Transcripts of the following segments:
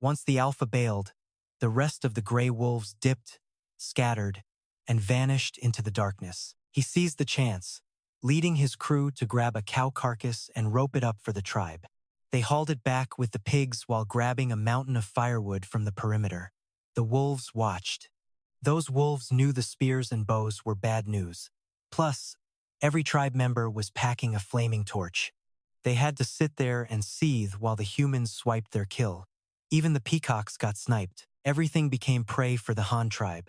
Once the alpha bailed, the rest of the gray wolves dipped, scattered, and vanished into the darkness. He seized the chance, leading his crew to grab a cow carcass and rope it up for the tribe. They hauled it back with the pigs while grabbing a mountain of firewood from the perimeter. The wolves watched. Those wolves knew the spears and bows were bad news. Plus, every tribe member was packing a flaming torch. They had to sit there and seethe while the humans swiped their kill. Even the peacocks got sniped. Everything became prey for the Han tribe.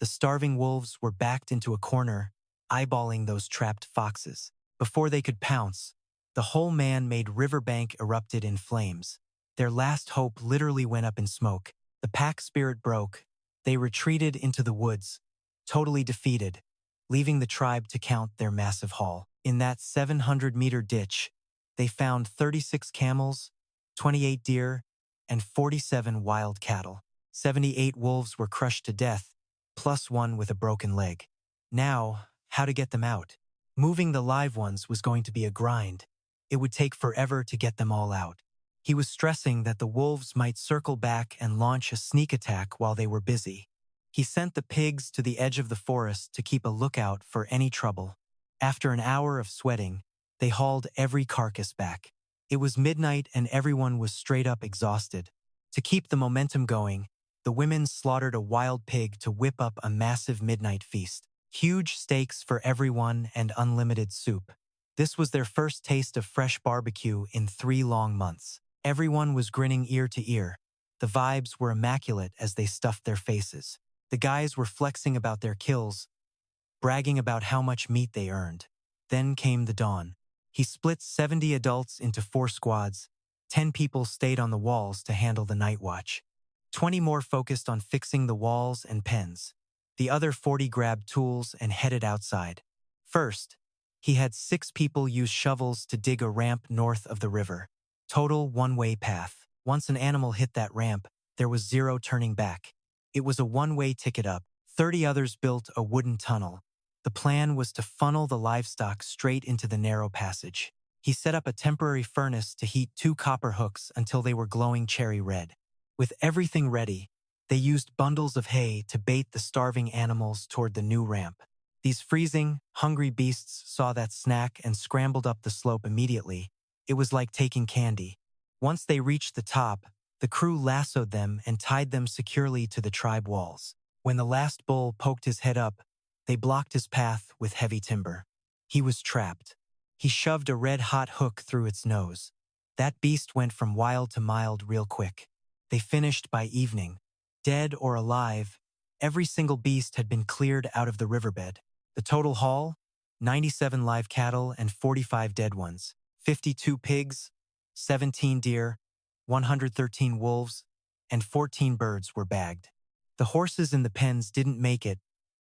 The starving wolves were backed into a corner, eyeballing those trapped foxes. Before they could pounce, the whole man-made riverbank erupted in flames. Their last hope literally went up in smoke. The pack spirit broke. They retreated into the woods, totally defeated, leaving the tribe to count their massive haul. In that 700-meter ditch, they found 36 camels, 28 deer, and 47 wild cattle. 78 wolves were crushed to death, plus one with a broken leg. Now, how to get them out? Moving the live ones was going to be a grind. It would take forever to get them all out. He was stressing that the wolves might circle back and launch a sneak attack while they were busy. He sent the pigs to the edge of the forest to keep a lookout for any trouble. After an hour of sweating, they hauled every carcass back. It was midnight and everyone was straight up exhausted. To keep the momentum going, the women slaughtered a wild pig to whip up a massive midnight feast. Huge steaks for everyone and unlimited soup. This was their first taste of fresh barbecue in 3 long months. Everyone was grinning ear to ear. The vibes were immaculate as they stuffed their faces. The guys were flexing about their kills, bragging about how much meat they earned. Then came the dawn. He split 70 adults into 4 squads. 10 people stayed on the walls to handle the night watch. 20 more focused on fixing the walls and pens. The other 40 grabbed tools and headed outside. First, he had 6 people use shovels to dig a ramp north of the river. Total one-way path. Once an animal hit that ramp, there was 0 turning back. It was a one-way ticket up. 30 others built a wooden tunnel. The plan was to funnel the livestock straight into the narrow passage. He set up a temporary furnace to heat 2 copper hooks until they were glowing cherry red. With everything ready, they used bundles of hay to bait the starving animals toward the new ramp. These freezing, hungry beasts saw that snack and scrambled up the slope immediately. It was like taking candy. Once they reached the top, the crew lassoed them and tied them securely to the tribe walls. When the last bull poked his head up, they blocked his path with heavy timber. He was trapped. He shoved a red-hot hook through its nose. That beast went from wild to mild real quick. They finished by evening. Dead or alive, every single beast had been cleared out of the riverbed. The total haul? 97 live cattle and 45 dead ones. 52 pigs, 17 deer, 113 wolves, and 14 birds were bagged. The horses in the pens didn't make it,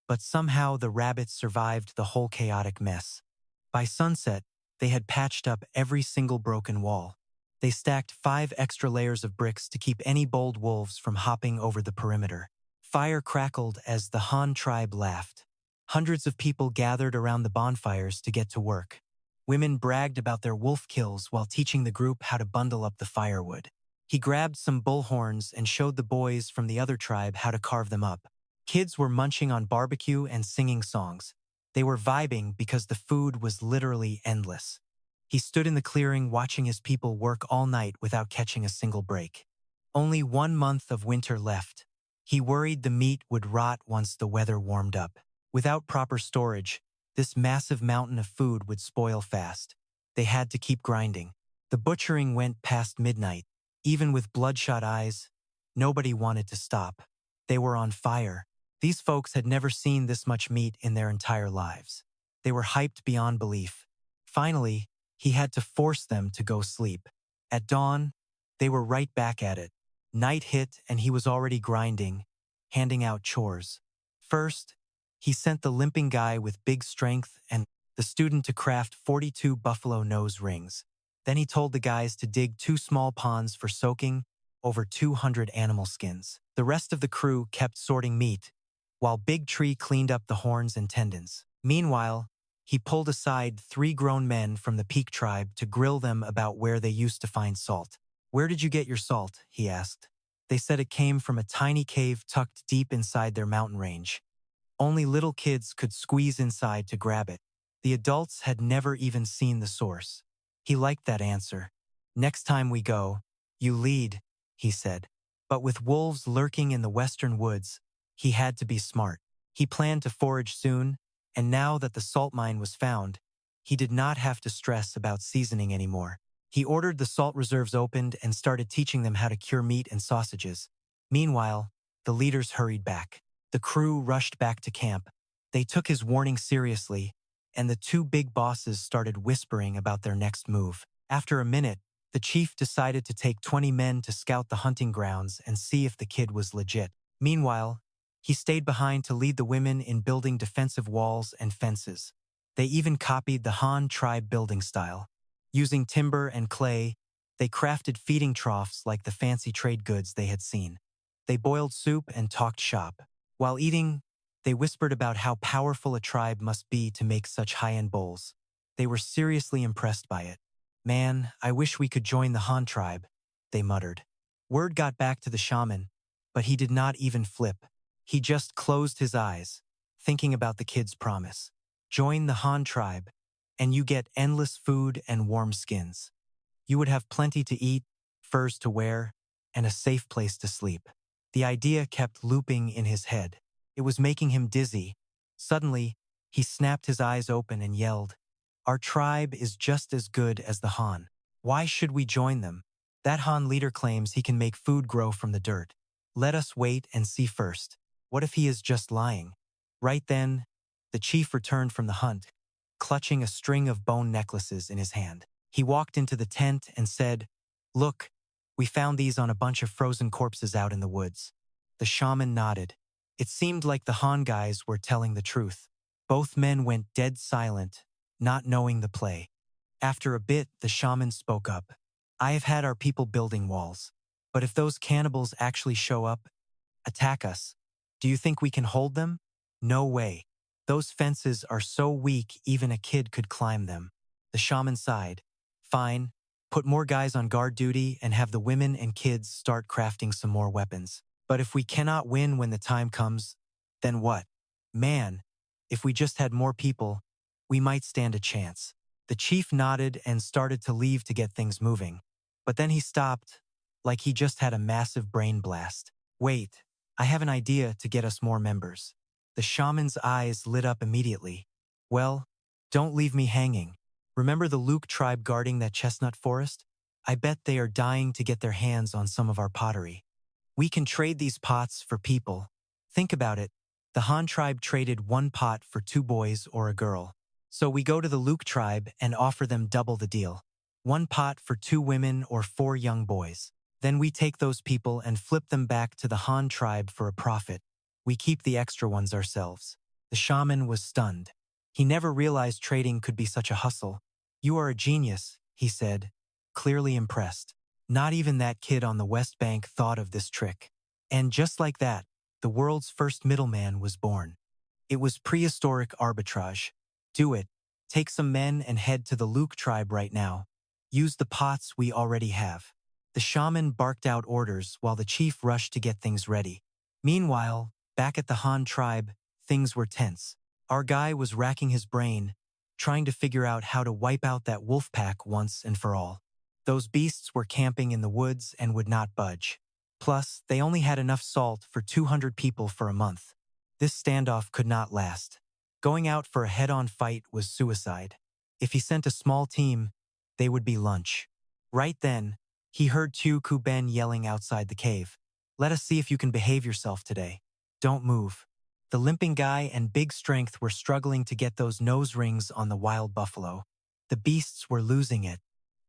but somehow the rabbits survived the whole chaotic mess. By sunset, they had patched up every single broken wall. They stacked 5 extra layers of bricks to keep any bold wolves from hopping over the perimeter. Fire crackled as the Han tribe laughed. Hundreds of people gathered around the bonfires to get to work. Women bragged about their wolf kills while teaching the group how to bundle up the firewood. He grabbed some bullhorns and showed the boys from the other tribe how to carve them up. Kids were munching on barbecue and singing songs. They were vibing because the food was literally endless. He stood in the clearing watching his people work all night without catching a single break. Only 1 month of winter left. He worried the meat would rot once the weather warmed up. Without proper storage, this massive mountain of food would spoil fast. They had to keep grinding. The butchering went past midnight. Even with bloodshot eyes, nobody wanted to stop. They were on fire. These folks had never seen this much meat in their entire lives. They were hyped beyond belief. Finally, he had to force them to go sleep. At dawn, they were right back at it. Night hit and he was already grinding, handing out chores. First, he sent the limping guy with big strength and the student to craft 42 buffalo nose rings. Then he told the guys to dig 2 small ponds for soaking over 200 animal skins. The rest of the crew kept sorting meat, while Big Tree cleaned up the horns and tendons. Meanwhile, he pulled aside 3 grown men from the Peak tribe to grill them about where they used to find salt. "Where did you get your salt?" he asked. They said it came from a tiny cave tucked deep inside their mountain range. Only little kids could squeeze inside to grab it. The adults had never even seen the source. He liked that answer. Next time we go, you lead, he said. But with wolves lurking in the western woods, he had to be smart. He planned to forage soon, and now that the salt mine was found, he did not have to stress about seasoning anymore. He ordered the salt reserves opened and started teaching them how to cure meat and sausages. Meanwhile, the leaders hurried back. The crew rushed back to camp. They took his warning seriously, and the two big bosses started whispering about their next move. After a minute, the chief decided to take 20 men to scout the hunting grounds and see if the kid was legit. Meanwhile, he stayed behind to lead the women in building defensive walls and fences. They even copied the Han tribe building style. Using timber and clay, they crafted feeding troughs like the fancy trade goods they had seen. They boiled soup and talked shop. While eating, they whispered about how powerful a tribe must be to make such high-end bowls. They were seriously impressed by it. "Man, I wish we could join the Han tribe," they muttered. Word got back to the shaman, but he did not even flip. He just closed his eyes, thinking about the kid's promise. Join the Han tribe, and you get endless food and warm skins. You would have plenty to eat, furs to wear, and a safe place to sleep. The idea kept looping in his head. It was making him dizzy. Suddenly, he snapped his eyes open and yelled, "Our tribe is just as good as the Han. Why should we join them? That Han leader claims he can make food grow from the dirt. Let us wait and see first. What if he is just lying?" Right then, the chief returned from the hunt, clutching a string of bone necklaces in his hand. He walked into the tent and said, "Look, we found these on a bunch of frozen corpses out in the woods." The shaman nodded. It seemed like the Han guys were telling the truth. Both men went dead silent, not knowing the play. After a bit, the shaman spoke up. "I have had our people building walls, but if those cannibals actually show up, attack us, do you think we can hold them? No way. Those fences are so weak even a kid could climb them." The shaman sighed. "Fine, put more guys on guard duty and have the women and kids start crafting some more weapons. But if we cannot win when the time comes, then what? Man, if we just had more people, we might stand a chance." The chief nodded and started to leave to get things moving. But then he stopped, like he just had a massive brain blast. "Wait, I have an idea to get us more members." The shaman's eyes lit up immediately. "Well, don't leave me hanging. Remember the Luke tribe guarding that chestnut forest? I bet they are dying to get their hands on some of our pottery. We can trade these pots for people. Think about it. The Han tribe traded one pot for 2 boys or a girl. So we go to the Luke tribe and offer them double the deal. 1 pot for 2 women or 4 young boys. Then we take those people and flip them back to the Han tribe for a profit. We keep the extra ones ourselves." The shaman was stunned. He never realized trading could be such a hustle. "You are a genius," he said, clearly impressed. Not even that kid on the West Bank thought of this trick. And just like that, the world's first middleman was born. It was prehistoric arbitrage. Do it. Take some men and head to the Luke tribe right now. Use the pots we already have. The shaman barked out orders while the chief rushed to get things ready. Meanwhile, back at the Han tribe, things were tense. Our guy was racking his brain, trying to figure out how to wipe out that wolf pack once and for all. Those beasts were camping in the woods and would not budge. Plus, they only had enough salt for 200 people for a month. This standoff could not last. Going out for a head-on fight was suicide. If he sent a small team, they would be lunch. Right then, he heard Ku Ben yelling outside the cave. "Let us see if you can behave yourself today. Don't move." The limping guy and big strength were struggling to get those nose rings on the wild buffalo. The beasts were losing it.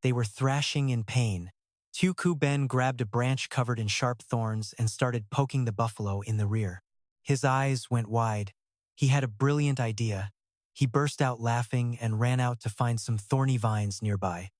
They were thrashing in pain. Ku Ben grabbed a branch covered in sharp thorns and started poking the buffalo in the rear. His eyes went wide. He had a brilliant idea. He burst out laughing and ran out to find some thorny vines nearby.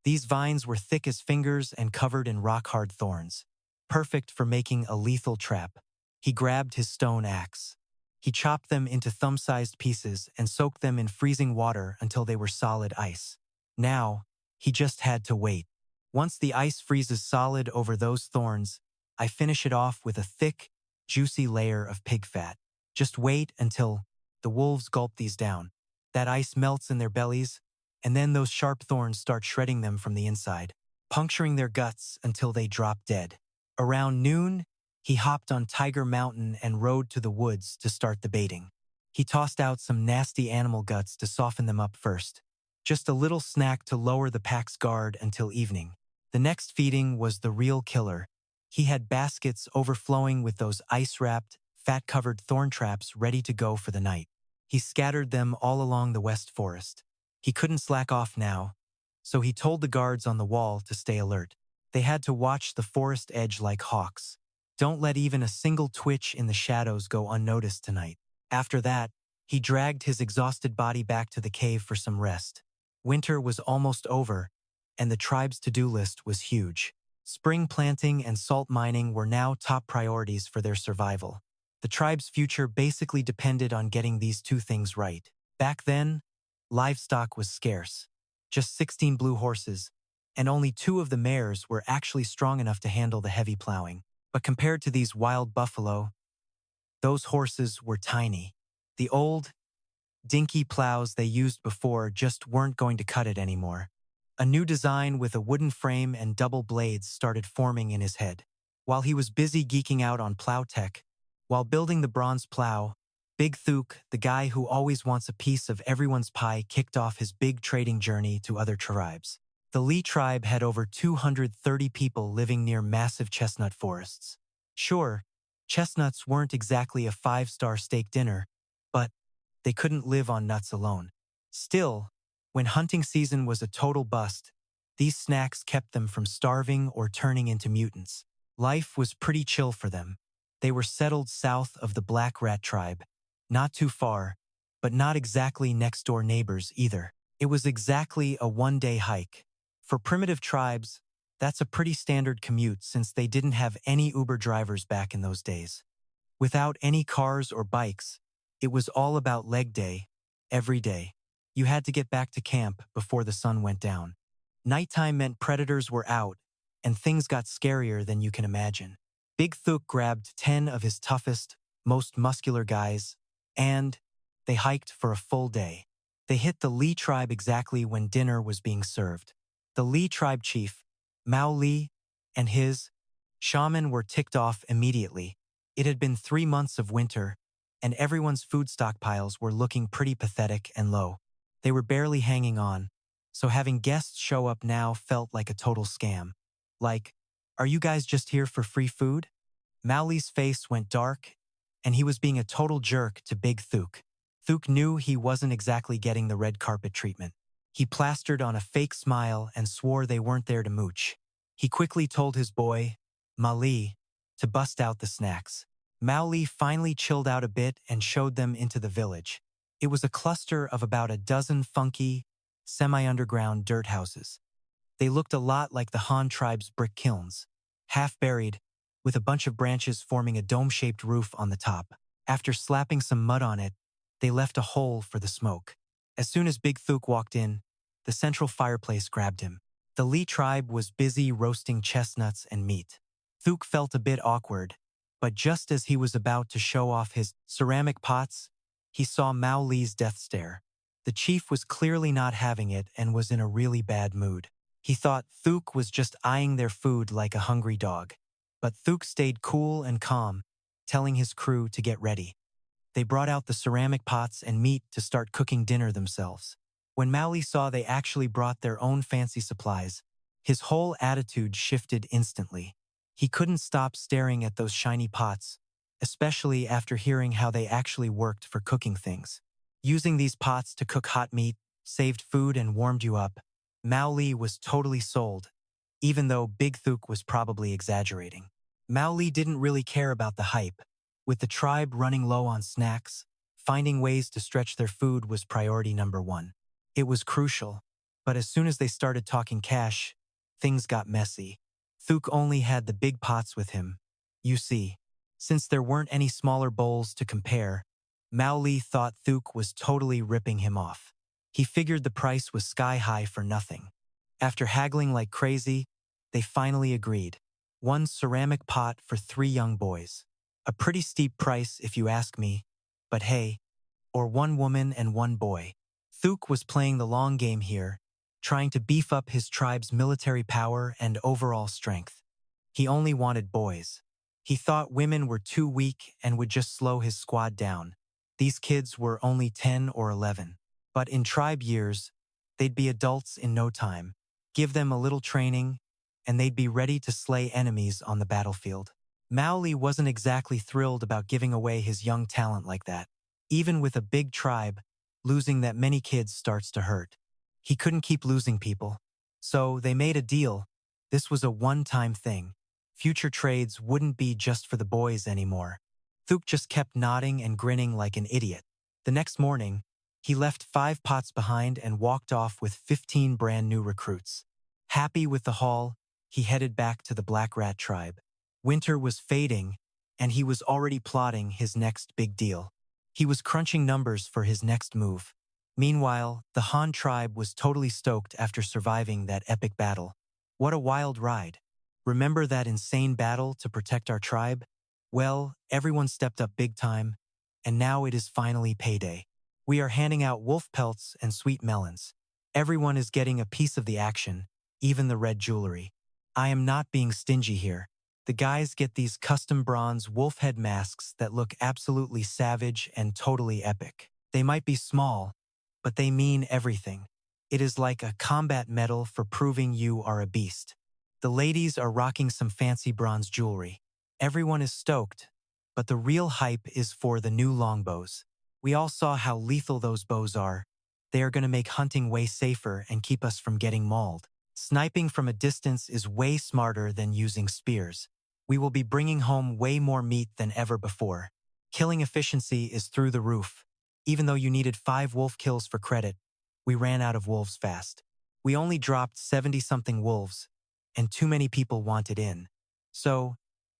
These vines were thick as fingers and covered in rock-hard thorns, perfect for making a lethal trap. He grabbed his stone axe. He chopped them into thumb-sized pieces and soaked them in freezing water until they were solid ice. Now, he just had to wait. Once the ice freezes solid over those thorns, I finish it off with a thick, juicy layer of pig fat. Just wait until the wolves gulp these down. That ice melts in their bellies, and then those sharp thorns start shredding them from the inside, puncturing their guts until they drop dead. Around noon, he hopped on Tiger Mountain and rode to the woods to start the baiting. He tossed out some nasty animal guts to soften them up first. Just a little snack to lower the pack's guard until evening. The next feeding was the real killer. He had baskets overflowing with those ice-wrapped, fat-covered thorn traps ready to go for the night. He scattered them all along the west forest. He couldn't slack off now, so he told the guards on the wall to stay alert. They had to watch the forest edge like hawks. Don't let even a single twitch in the shadows go unnoticed tonight. After that, he dragged his exhausted body back to the cave for some rest. Winter was almost over, and the tribe's to-do list was huge. Spring planting and salt mining were now top priorities for their survival. The tribe's future basically depended on getting these two things right. Back then, livestock was scarce. Just 16 blue horses, and only 2 of the mares were actually strong enough to handle the heavy plowing. But compared to these wild buffalo, those horses were tiny. The old, dinky plows they used before just weren't going to cut it anymore. A new design with a wooden frame and double blades started forming in his head. While he was busy geeking out on plow tech, while building the bronze plow, Big Thuk, the guy who always wants a piece of everyone's pie, kicked off his big trading journey to other tribes. The Lee tribe had over 230 people living near massive chestnut forests. Sure, chestnuts weren't exactly a 5-star steak dinner, but they couldn't live on nuts alone. Still, when hunting season was a total bust, these snacks kept them from starving or turning into mutants. Life was pretty chill for them. They were settled south of the Black Rat tribe, not too far, but not exactly next-door neighbors either. It was exactly a one-day hike. For primitive tribes, that's a pretty standard commute since they didn't have any Uber drivers back in those days. Without any cars or bikes, it was all about leg day, every day. You had to get back to camp before the sun went down. Nighttime meant predators were out, and things got scarier than you can imagine. Big Thuk grabbed 10 of his toughest, most muscular guys, and they hiked for a full day. They hit the Lee tribe exactly when dinner was being served. The Lee tribe chief, Mao Lee, and his shaman were ticked off immediately. It had been 3 months of winter, and everyone's food stockpiles were looking pretty pathetic and low. They were barely hanging on, so having guests show up now felt like a total scam. Like, are you guys just here for free food? Mao Lee's face went dark, and he was being a total jerk to Big Thuk. Thuk knew he wasn't exactly getting the red carpet treatment. He plastered on a fake smile and swore they weren't there to mooch. He quickly told his boy, Ma Li, to bust out the snacks. Mao Li finally chilled out a bit and showed them into the village. It was a cluster of about a dozen funky, semi-underground dirt houses. They looked a lot like the Han tribe's brick kilns, half buried, with a bunch of branches forming a dome-shaped roof on the top. After slapping some mud on it, they left a hole for the smoke. As soon as Big Thuk walked in, the central fireplace grabbed him. The Lee tribe was busy roasting chestnuts and meat. Thuk felt a bit awkward, but just as he was about to show off his ceramic pots, he saw Mao Lee's death stare. The chief was clearly not having it and was in a really bad mood. He thought Thuk was just eyeing their food like a hungry dog. But Thuk stayed cool and calm, telling his crew to get ready. They brought out the ceramic pots and meat to start cooking dinner themselves. When Mao Lee saw they actually brought their own fancy supplies, his whole attitude shifted instantly. He couldn't stop staring at those shiny pots, especially after hearing how they actually worked for cooking things. Using these pots to cook hot meat, saved food and warmed you up, Mao Lee was totally sold, even though Big Thuk was probably exaggerating. Mao Lee didn't really care about the hype. With the tribe running low on snacks, finding ways to stretch their food was priority number 1. It was crucial, but as soon as they started talking cash, things got messy. Thuk only had the big pots with him. You see, since there weren't any smaller bowls to compare, Mao Lee thought Thuk was totally ripping him off. He figured the price was sky high for nothing. After haggling like crazy, they finally agreed. One ceramic pot for 3 young boys. A pretty steep price if you ask me, but hey, or 1 woman and 1 boy. Thuk was playing the long game here, trying to beef up his tribe's military power and overall strength. He only wanted boys. He thought women were too weak and would just slow his squad down. These kids were only 10 or 11. But in tribe years, they'd be adults in no time. Give them a little training, and they'd be ready to slay enemies on the battlefield. Mowgli wasn't exactly thrilled about giving away his young talent like that. Even with a big tribe, losing that many kids starts to hurt. He couldn't keep losing people. So they made a deal. This was a one-time thing. Future trades wouldn't be just for the boys anymore. Thuk just kept nodding and grinning like an idiot. The next morning, he left 5 pots behind and walked off with 15 brand new recruits. Happy with the haul, he headed back to the Black Rat tribe. Winter was fading, and he was already plotting his next big deal. He was crunching numbers for his next move. Meanwhile, the Han tribe was totally stoked after surviving that epic battle. What a wild ride. Remember that insane battle to protect our tribe? Well, everyone stepped up big time, and now it is finally payday. We are handing out wolf pelts and sweet melons. Everyone is getting a piece of the action, even the red jewelry. I am not being stingy here. The guys get these custom bronze wolf head masks that look absolutely savage and totally epic. They might be small, but they mean everything. It is like a combat medal for proving you are a beast. The ladies are rocking some fancy bronze jewelry. Everyone is stoked, but the real hype is for the new longbows. We all saw how lethal those bows are. They are going to make hunting way safer and keep us from getting mauled. Sniping from a distance is way smarter than using spears. We will be bringing home way more meat than ever before. Killing efficiency is through the roof. Even though you needed 5 wolf kills for credit, we ran out of wolves fast. We only dropped 70-something wolves, and too many people wanted in. So,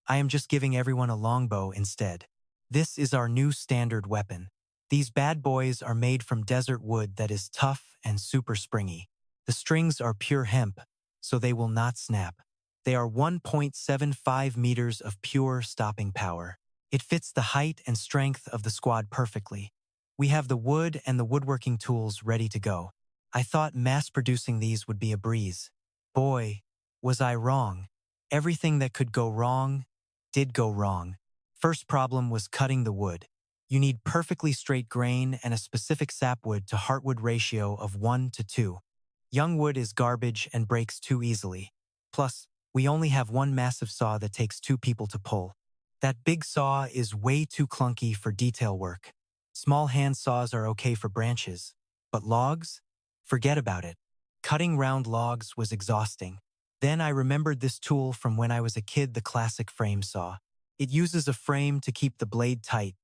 I am just giving everyone a longbow instead. This is our new standard weapon. These bad boys are made from desert wood that is tough and super springy. The strings are pure hemp, so they will not snap. They are 1.75 meters of pure stopping power. It fits the height and strength of the squad perfectly. We have the wood and the woodworking tools ready to go. I thought mass-producing these would be a breeze. Boy, was I wrong. Everything that could go wrong did go wrong. First problem was cutting the wood. You need perfectly straight grain and a specific sapwood to heartwood ratio of 1:2. Young wood is garbage and breaks too easily. Plus, we only have one massive saw that takes 2 people to pull. That big saw is way too clunky for detail work. Small hand saws are okay for branches, but logs? Forget about it. Cutting round logs was exhausting. Then I remembered this tool from when I was a kid, the classic frame saw. It uses a frame to keep the blade tight,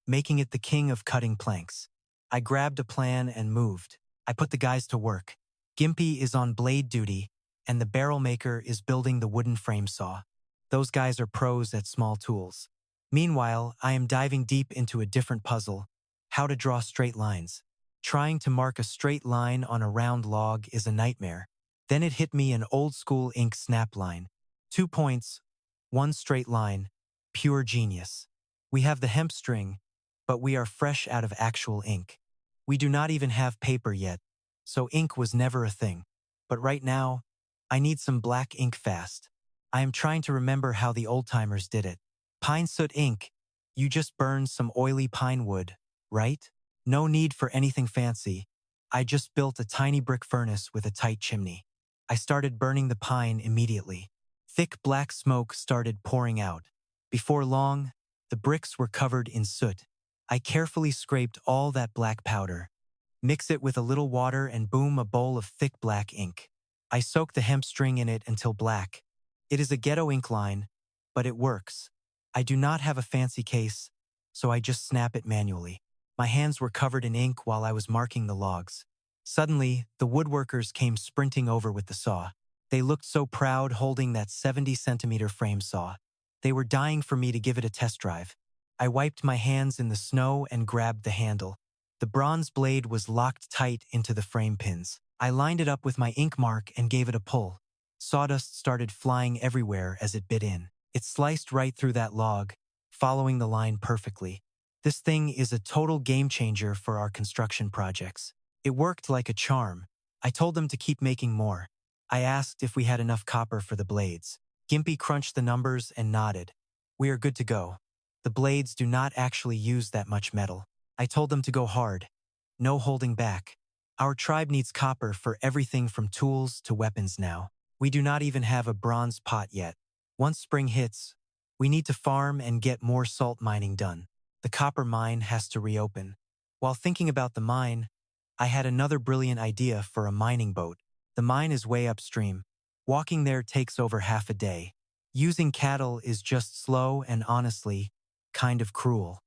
making it the king of cutting planks. I grabbed a plan and moved. I put the guys to work. Gimpy is on blade duty, and the barrel maker is building the wooden frame saw. Those guys are pros at small tools. Meanwhile, I am diving deep into a different puzzle: how to draw straight lines. Trying to mark a straight line on a round log is a nightmare. Then it hit me: an old-school ink snap line. 2 points, 1 straight line, pure genius. We have the hemp string, but we are fresh out of actual ink. We do not even have paper yet, so ink was never a thing. But right now, I need some black ink fast. I am trying to remember how the old-timers did it. Pine soot ink. You just burn some oily pine wood, right? No need for anything fancy. I just built a tiny brick furnace with a tight chimney. I started burning the pine immediately. Thick black smoke started pouring out. Before long, the bricks were covered in soot. I carefully scraped all that black powder. Mix it with a little water and boom, a bowl of thick black ink. I soak the hemp string in it until black. It is a ghetto ink line, but it works. I do not have a fancy case, so I just snap it manually. My hands were covered in ink while I was marking the logs. Suddenly, the woodworkers came sprinting over with the saw. They looked so proud holding that 70-centimeter frame saw. They were dying for me to give it a test drive. I wiped my hands in the snow and grabbed the handle. The bronze blade was locked tight into the frame pins. I lined it up with my ink mark and gave it a pull. Sawdust started flying everywhere as it bit in. It sliced right through that log, following the line perfectly. This thing is a total game changer for our construction projects. It worked like a charm. I told them to keep making more. I asked if we had enough copper for the blades. Gimpy crunched the numbers and nodded. We are good to go. The blades do not actually use that much metal. I told them to go hard. No holding back. Our tribe needs copper for everything from tools to weapons now. We do not even have a bronze pot yet. Once spring hits, we need to farm and get more salt mining done. The copper mine has to reopen. While thinking about the mine, I had another brilliant idea for a mining boat. The mine is way upstream. Walking there takes over half a day. Using cattle is just slow and honestly, kind of cruel.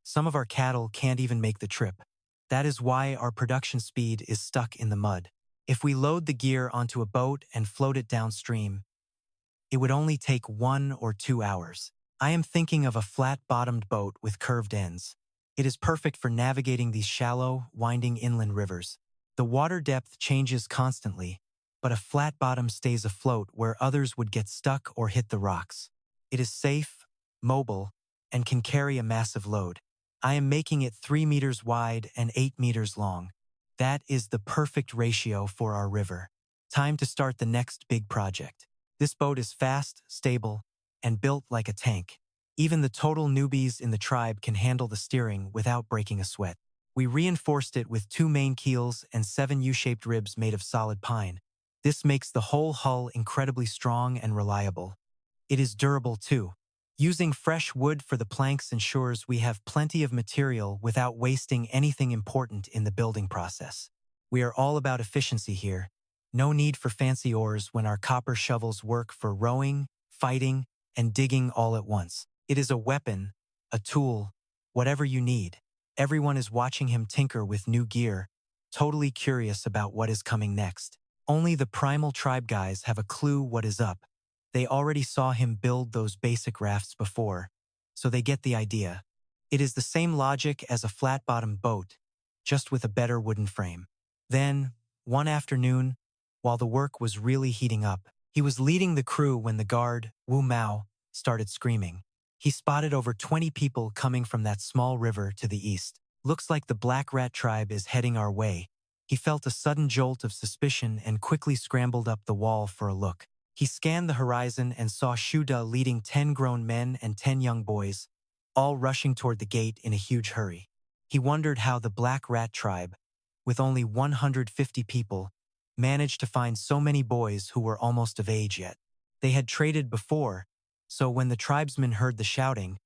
Some of our cattle can't even make the trip. That is why our production speed is stuck in the mud. If we load the gear onto a boat and float it downstream, it would only take 1 or 2 hours. I am thinking of a flat-bottomed boat with curved ends. It is perfect for navigating these shallow, winding inland rivers. The water depth changes constantly, but a flat bottom stays afloat where others would get stuck or hit the rocks. It is safe, mobile, and can carry a massive load. I am making it 3 meters wide and 8 meters long. That is the perfect ratio for our river. Time to start the next big project. This boat is fast, stable, and built like a tank. Even the total newbies in the tribe can handle the steering without breaking a sweat. We reinforced it with 2 main keels and 7 U-shaped ribs made of solid pine. This makes the whole hull incredibly strong and reliable. It is durable too. Using fresh wood for the planks ensures we have plenty of material without wasting anything important in the building process. We are all about efficiency here. No need for fancy oars when our copper shovels work for rowing, fighting, and digging all at once. It is a weapon, a tool, whatever you need. Everyone is watching him tinker with new gear, totally curious about what is coming next. Only the primal tribe guys have a clue what is up. They already saw him build those basic rafts before, so they get the idea. It is the same logic as a flat-bottomed boat, just with a better wooden frame. Then, one afternoon, while the work was really heating up, he was leading the crew when the guard, Wu Mao, started screaming. He spotted over 20 people coming from that small river to the east. Looks like the Black Rat tribe is heading our way. He felt a sudden jolt of suspicion and quickly scrambled up the wall for a look. He scanned the horizon and saw Shuda leading 10 grown men and 10 young boys, all rushing toward the gate in a huge hurry. He wondered how the Black Rat tribe, with only 150 people, managed to find so many boys who were almost of age yet. They had traded before, so when the tribesmen heard the shouting,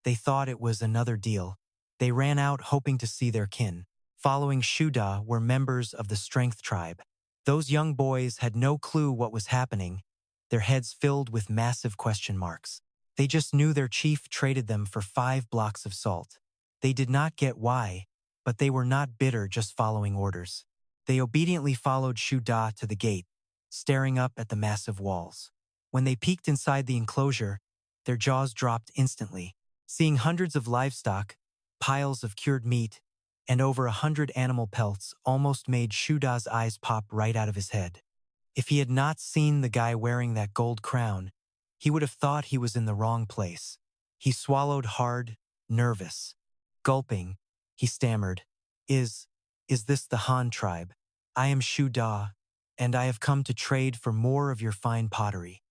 they thought it was another deal. They ran out hoping to see their kin. Following Shuda were members of the Strength tribe. Those young boys had no clue what was happening, their heads filled with massive question marks. They just knew their chief traded them for 5 blocks of salt. They did not get why, but they were not bitter just following orders. They obediently followed Shuda to the gate, staring up at the massive walls. When they peeked inside the enclosure, their jaws dropped instantly. Seeing hundreds of livestock, piles of cured meat, and over 100 animal pelts almost made Shuda's eyes pop right out of his head. If he had not seen the guy wearing that gold crown, he would have thought he was in the wrong place. He swallowed hard, nervous. Gulping, he stammered, Is this the Han tribe? I am Shuda, and I have come to trade for more of your fine pottery."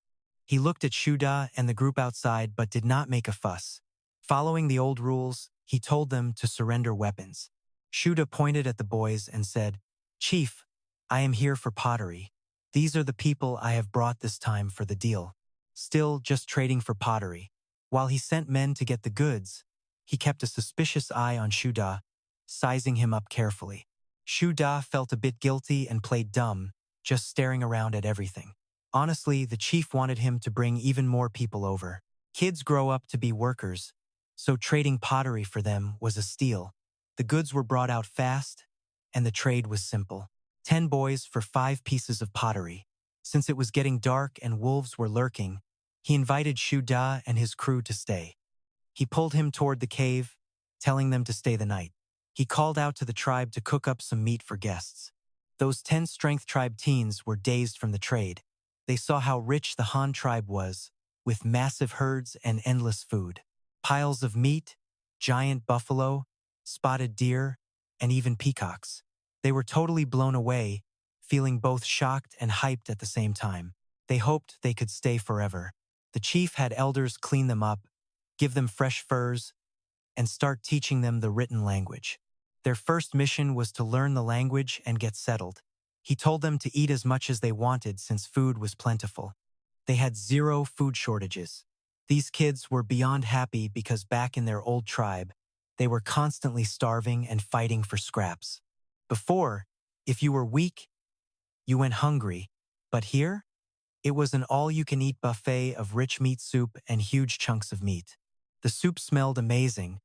He looked at Shuda and the group outside but did not make a fuss. Following the old rules, he told them to surrender weapons. Shuda pointed at the boys and said, "Chief, I am here for pottery. These are the people I have brought this time for the deal." Still just trading for pottery. While he sent men to get the goods, he kept a suspicious eye on Shuda, sizing him up carefully. Shuda felt a bit guilty and played dumb, just staring around at everything. Honestly, the chief wanted him to bring even more people over. Kids grow up to be workers, so trading pottery for them was a steal. The goods were brought out fast, and the trade was simple. 10 boys for 5 pieces of pottery. Since it was getting dark and wolves were lurking, he invited Shuda and his crew to stay. He pulled him toward the cave, telling them to stay the night. He called out to the tribe to cook up some meat for guests. Those 10 Strength tribe teens were dazed from the trade. They saw how rich the Han tribe was, with massive herds and endless food. Piles of meat, giant buffalo, spotted deer, and even peacocks. They were totally blown away, feeling both shocked and hyped at the same time. They hoped they could stay forever. The chief had elders clean them up, give them fresh furs, and start teaching them the written language. Their first mission was to learn the language and get settled. He told them to eat as much as they wanted since food was plentiful. They had zero food shortages. These kids were beyond happy because back in their old tribe, they were constantly starving and fighting for scraps. Before, if you were weak, you went hungry. But here, it was an all-you-can-eat buffet of rich meat soup and huge chunks of meat. The soup smelled amazing,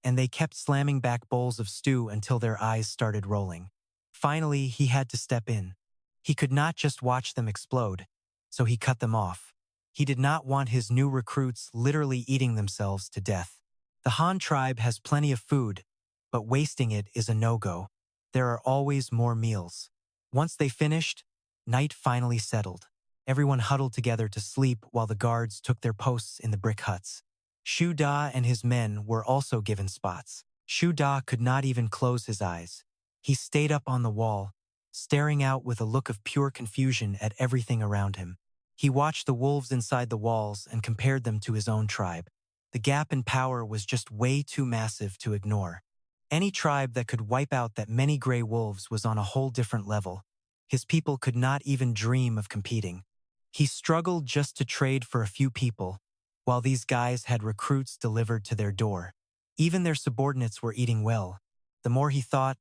and they kept slamming back bowls of stew until their eyes started rolling. Finally, he had to step in. He could not just watch them explode, so he cut them off. He did not want his new recruits literally eating themselves to death. The Han tribe has plenty of food, but wasting it is a no-go. There are always more meals. Once they finished, night finally settled. Everyone huddled together to sleep while the guards took their posts in the brick huts. Shu Da and his men were also given spots. Shu Da could not even close his eyes. He stayed up on the wall, staring out with a look of pure confusion at everything around him. He watched the wolves inside the walls and compared them to his own tribe. The gap in power was just way too massive to ignore. Any tribe that could wipe out that many gray wolves was on a whole different level. His people could not even dream of competing. He struggled just to trade for a few people, while these guys had recruits delivered to their door. Even their subordinates were eating well. The more he thought,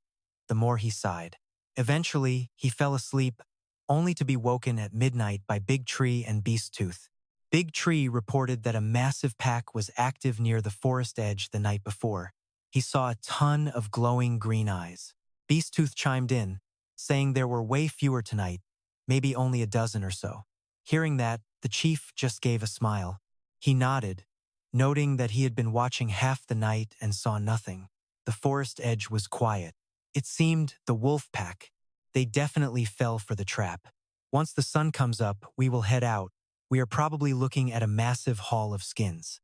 the more he sighed. Eventually, he fell asleep, only to be woken at midnight by Big Tree and Beast Tooth. Big Tree reported that a massive pack was active near the forest edge the night before. He saw a ton of glowing green eyes. Beast Tooth chimed in, saying there were way fewer tonight, maybe only a dozen or so. Hearing that, the chief just gave a smile. He nodded, noting that he had been watching half the night and saw nothing. The forest edge was quiet. It seemed the wolf pack. They definitely fell for the trap. Once the sun comes up, we will head out. We are probably looking at a massive haul of skins.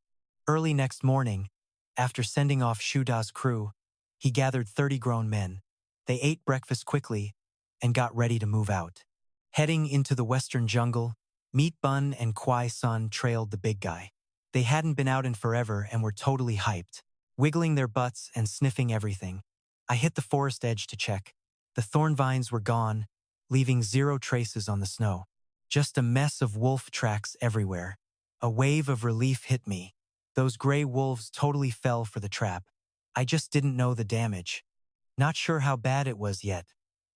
Early next morning, after sending off Shuda's crew, he gathered 30 grown men. They ate breakfast quickly and got ready to move out. Heading into the western jungle, Meat Bun and Kwai Sun trailed the big guy. They hadn't been out in forever and were totally hyped, wiggling their butts and sniffing everything. I hit the forest edge to check. The thorn vines were gone, leaving zero traces on the snow. Just a mess of wolf tracks everywhere. A wave of relief hit me. Those gray wolves totally fell for the trap. I just didn't know the damage. Not sure how bad it was yet.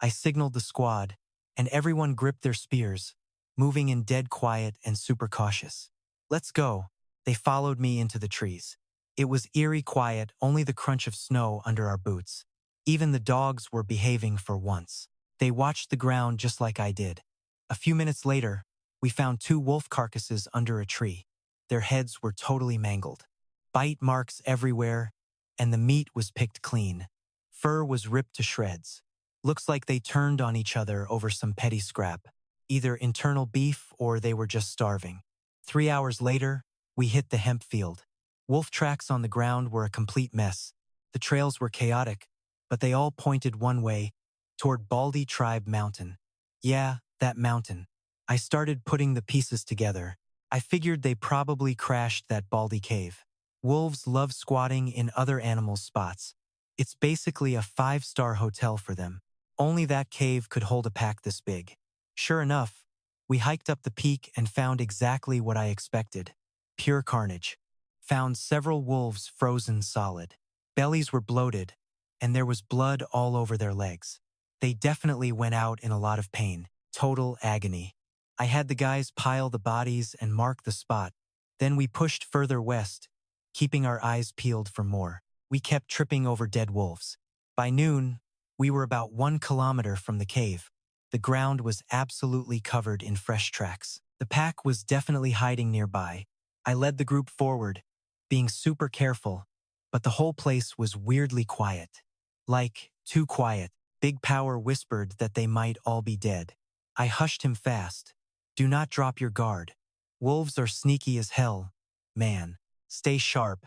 I signaled the squad, and everyone gripped their spears, moving in dead quiet and super cautious. Let's go. They followed me into the trees. It was eerie quiet, only the crunch of snow under our boots. Even the dogs were behaving for once. They watched the ground just like I did. A few minutes later, we found 2 wolf carcasses under a tree. Their heads were totally mangled. Bite marks everywhere, and the meat was picked clean. Fur was ripped to shreds. Looks like they turned on each other over some petty scrap. Either internal beef or they were just starving. 3 hours later, we hit the hemp field. Wolf tracks on the ground were a complete mess. The trails were chaotic, but they all pointed one way, toward Baldy Tribe Mountain. Yeah, that mountain. I started putting the pieces together. I figured they probably crashed that Baldy cave. Wolves love squatting in other animals' spots. It's basically a 5-star hotel for them. Only that cave could hold a pack this big. Sure enough, we hiked up the peak and found exactly what I expected. Pure carnage. Found several wolves frozen solid. Bellies were bloated, and there was blood all over their legs. They definitely went out in a lot of pain. Total agony. I had the guys pile the bodies and mark the spot. Then we pushed further west, keeping our eyes peeled for more. We kept tripping over dead wolves. By noon, we were about 1 kilometer from the cave. The ground was absolutely covered in fresh tracks. The pack was definitely hiding nearby. I led the group forward, being super careful, but the whole place was weirdly quiet. Like, too quiet. Big Power whispered that they might all be dead. I hushed him fast, Do not drop your guard. Wolves are sneaky as hell. Man, stay sharp.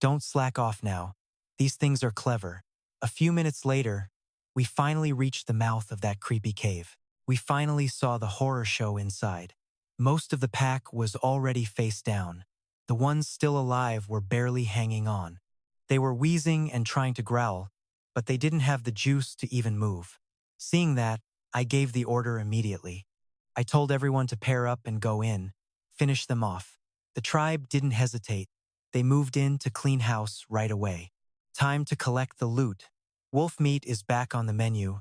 Don't slack off now. These things are clever. A few minutes later, we finally reached the mouth of that creepy cave. We finally saw the horror show inside. Most of the pack was already face down. The ones still alive were barely hanging on. They were wheezing and trying to growl, but they didn't have the juice to even move. Seeing that, I gave the order immediately. I told everyone to pair up and go in, finish them off. The tribe didn't hesitate. They moved in to clean house right away. Time to collect the loot. Wolf meat is back on the menu,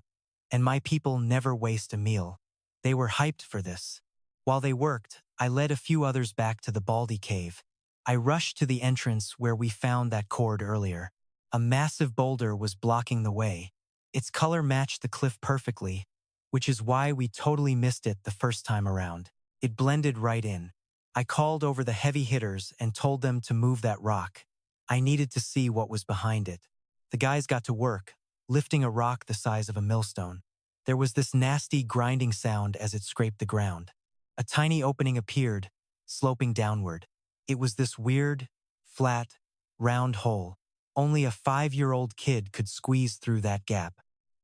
and my people never waste a meal. They were hyped for this. While they worked, I led a few others back to the Baldy cave. I rushed to the entrance where we found that cord earlier. A massive boulder was blocking the way. Its color matched the cliff perfectly, which is why we totally missed it the first time around. It blended right in. I called over the heavy hitters and told them to move that rock. I needed to see what was behind it. The guys got to work, lifting a rock the size of a millstone. There was this nasty grinding sound as it scraped the ground. A tiny opening appeared, sloping downward. It was this weird, flat, round hole. Only a 5-year-old kid could squeeze through that gap.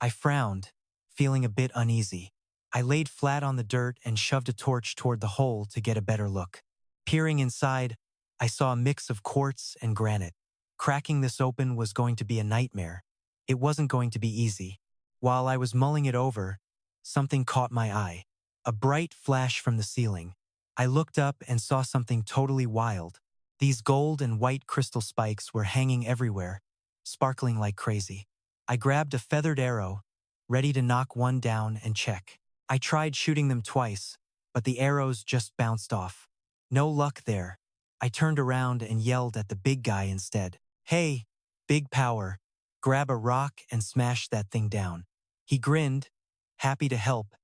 I frowned, feeling a bit uneasy. I laid flat on the dirt and shoved a torch toward the hole to get a better look. Peering inside, I saw a mix of quartz and granite. Cracking this open was going to be a nightmare. It wasn't going to be easy. While I was mulling it over, something caught my eye. A bright flash from the ceiling. I looked up and saw something totally wild. These gold and white crystal spikes were hanging everywhere, sparkling like crazy. I grabbed a feathered arrow, ready to knock one down and check. I tried shooting them twice, but the arrows just bounced off. No luck there. I turned around and yelled at the big guy instead. "Hey, big power, grab a rock and smash that thing down." He grinned, happy to help,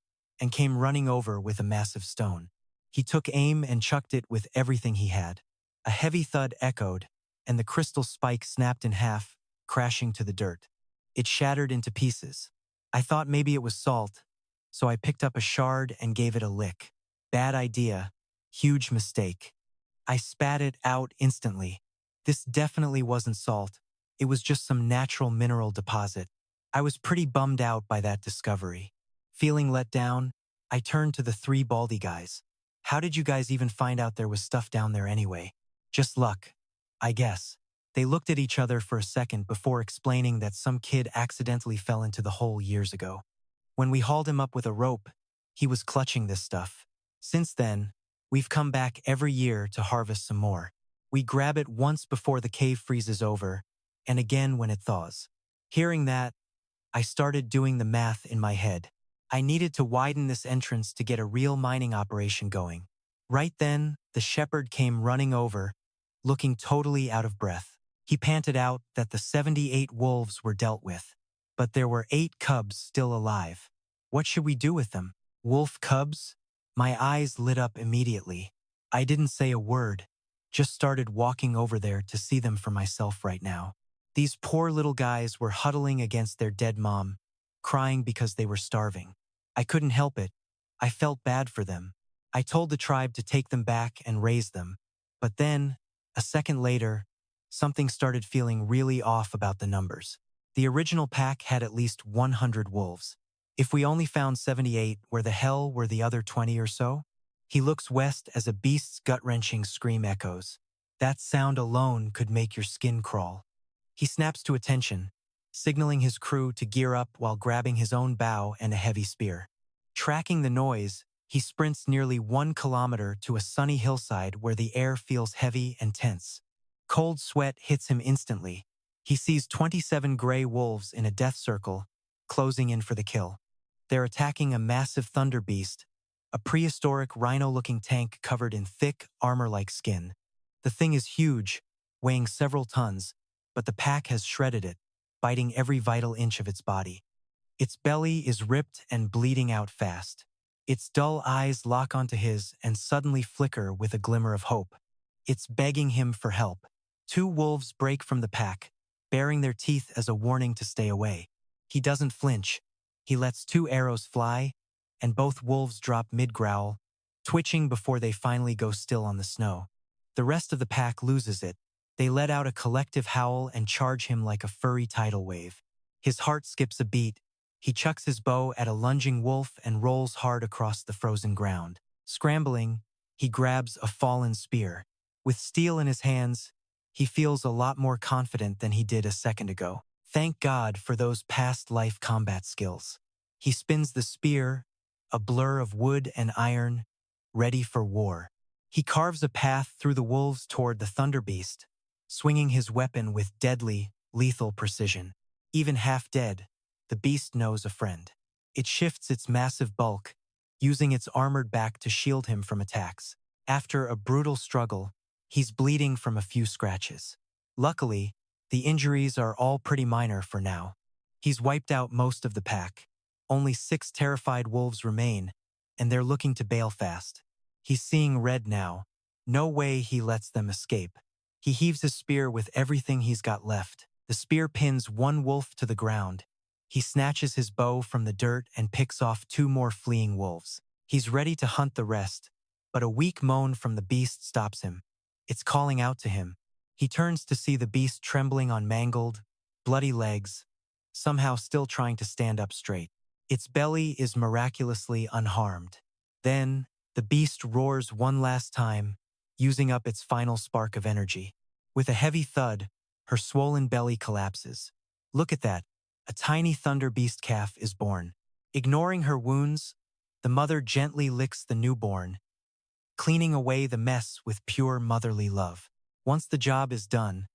and came running over with a massive stone. He took aim and chucked it with everything he had. A heavy thud echoed, and the crystal spike snapped in half, crashing to the dirt. It shattered into pieces. I thought maybe it was salt, so I picked up a shard and gave it a lick. Bad idea. Huge mistake. I spat it out instantly. This definitely wasn't salt. It was just some natural mineral deposit. I was pretty bummed out by that discovery. Feeling let down, I turned to the 3 Baldy guys. "How did you guys even find out there was stuff down there anyway?" "Just luck, I guess." They looked at each other for a second before explaining that some kid accidentally fell into the hole years ago. When we hauled him up with a rope, he was clutching this stuff. Since then, we've come back every year to harvest some more. We grab it once before the cave freezes over, and again when it thaws. Hearing that, I started doing the math in my head. I needed to widen this entrance to get a real mining operation going. Right then, the shepherd came running over, looking totally out of breath. He panted out that the 78 wolves were dealt with, but there were 8 cubs still alive. What should we do with them? Wolf cubs? My eyes lit up immediately. I didn't say a word, just started walking over there to see them for myself right now. These poor little guys were huddling against their dead mom, crying because they were starving. I couldn't help it. I felt bad for them. I told the tribe to take them back and raise them. But then, a second later, something started feeling really off about the numbers. The original pack had at least 100 wolves. If we only found 78, where the hell were the other 20 or so? He looks west as a beast's gut-wrenching scream echoes. That sound alone could make your skin crawl. He snaps to attention, signaling his crew to gear up while grabbing his own bow and a heavy spear. Tracking the noise, he sprints nearly 1 kilometer to a sunny hillside where the air feels heavy and tense. Cold sweat hits him instantly. He sees 27 gray wolves in a death circle, closing in for the kill. They're attacking a massive thunder beast, a prehistoric rhino-looking tank covered in thick, armor-like skin. The thing is huge, weighing several tons, but the pack has shredded it, biting every vital inch of its body. Its belly is ripped and bleeding out fast. Its dull eyes lock onto his and suddenly flicker with a glimmer of hope. It's begging him for help. 2 wolves break from the pack, baring their teeth as a warning to stay away. He doesn't flinch. He lets 2 arrows fly, and both wolves drop mid-growl, twitching before they finally go still on the snow. The rest of the pack loses it. They let out a collective howl and charge him like a furry tidal wave. His heart skips a beat. He chucks his bow at a lunging wolf and rolls hard across the frozen ground. Scrambling, he grabs a fallen spear. With steel in his hands, he feels a lot more confident than he did a second ago. Thank God for those past life combat skills. He spins the spear, a blur of wood and iron, ready for war. He carves a path through the wolves toward the thunder beast, swinging his weapon with deadly, lethal precision. Even half dead, the beast knows a friend. It shifts its massive bulk, using its armored back to shield him from attacks. After a brutal struggle, he's bleeding from a few scratches. Luckily, the injuries are all pretty minor for now. He's wiped out most of the pack. Only 6 terrified wolves remain, and they're looking to bail fast. He's seeing red now. No way he lets them escape. He heaves his spear with everything he's got left. The spear pins one wolf to the ground. He snatches his bow from the dirt and picks off 2 more fleeing wolves. He's ready to hunt the rest, but a weak moan from the beast stops him. It's calling out to him. He turns to see the beast trembling on mangled, bloody legs, somehow still trying to stand up straight. Its belly is miraculously unharmed. Then, the beast roars one last time, using up its final spark of energy. With a heavy thud, her swollen belly collapses. Look at that. A tiny thunder beast calf is born. Ignoring her wounds, the mother gently licks the newborn, cleaning away the mess with pure motherly love. Once the job is done,